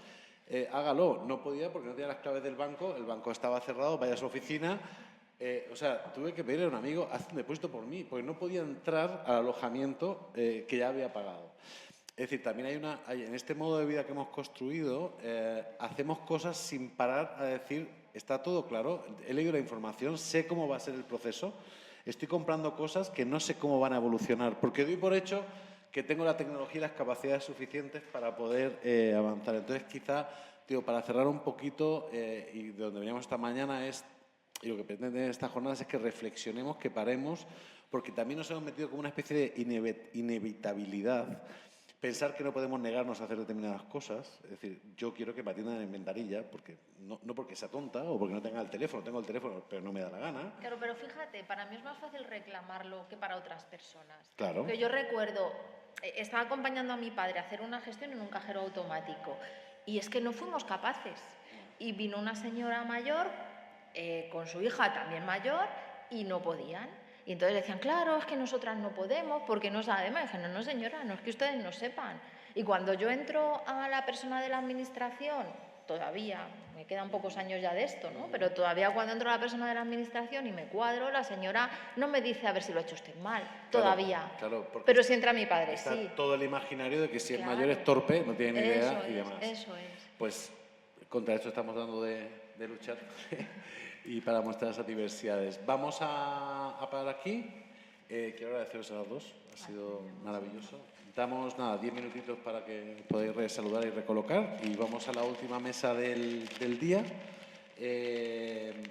hágalo. No podía porque no tenía las claves del banco, el banco estaba cerrado, vaya a su oficina. O sea, tuve que pedirle a un amigo, haz un depósito por mí, porque no podía entrar al alojamiento que ya había pagado. Es decir, también en este modo de vida que hemos construido, hacemos cosas sin parar a decir, está todo claro, he leído la información, sé cómo va a ser el proceso, estoy comprando cosas que no sé cómo van a evolucionar, porque doy por hecho que tengo la tecnología y las capacidades suficientes para poder avanzar. Entonces, quizá, para cerrar un poquito, y de donde veníamos esta mañana y lo que pretenden estas jornadas es que reflexionemos, que paremos, porque también nos hemos metido como una especie de inevitabilidad. Pensar que no podemos negarnos a hacer determinadas cosas. Es decir, yo quiero que me atiendan en ventanilla, porque no porque sea tonta o porque no tenga el teléfono, tengo el teléfono, pero no me da la gana. Claro, pero fíjate, para mí es más fácil reclamarlo que para otras personas. Claro. Porque yo recuerdo, estaba acompañando a mi padre a hacer una gestión en un cajero automático y es que no fuimos capaces. Y vino una señora mayor con su hija también mayor y no podían. Y entonces decían, claro, es que nosotras no podemos porque no sabemos. Y dije, no, señora, no es que ustedes no sepan. Y cuando yo entro a la persona de la administración, todavía, me quedan pocos años ya de esto, ¿no? Pero todavía cuando entro a la persona de la administración y me cuadro, la señora no me dice a ver si lo ha hecho usted mal, todavía. Claro, pero si entra mi padre, está sí. todo el imaginario de que si es Claro. mayor es torpe, no tiene ni idea y demás. Eso es. Pues contra esto estamos dando de luchar y para mostrar esas diversidades. Vamos a parar aquí. Quiero agradeceros a las dos, ha sido maravilloso. Damos 10 minutitos para que podáis saludar y recolocar y vamos a la última mesa del día.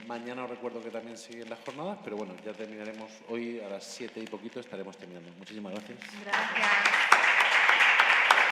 Mañana os recuerdo que también siguen las jornadas, pero bueno, ya terminaremos hoy a las 7 y poquito, estaremos terminando. Muchísimas gracias. Gracias.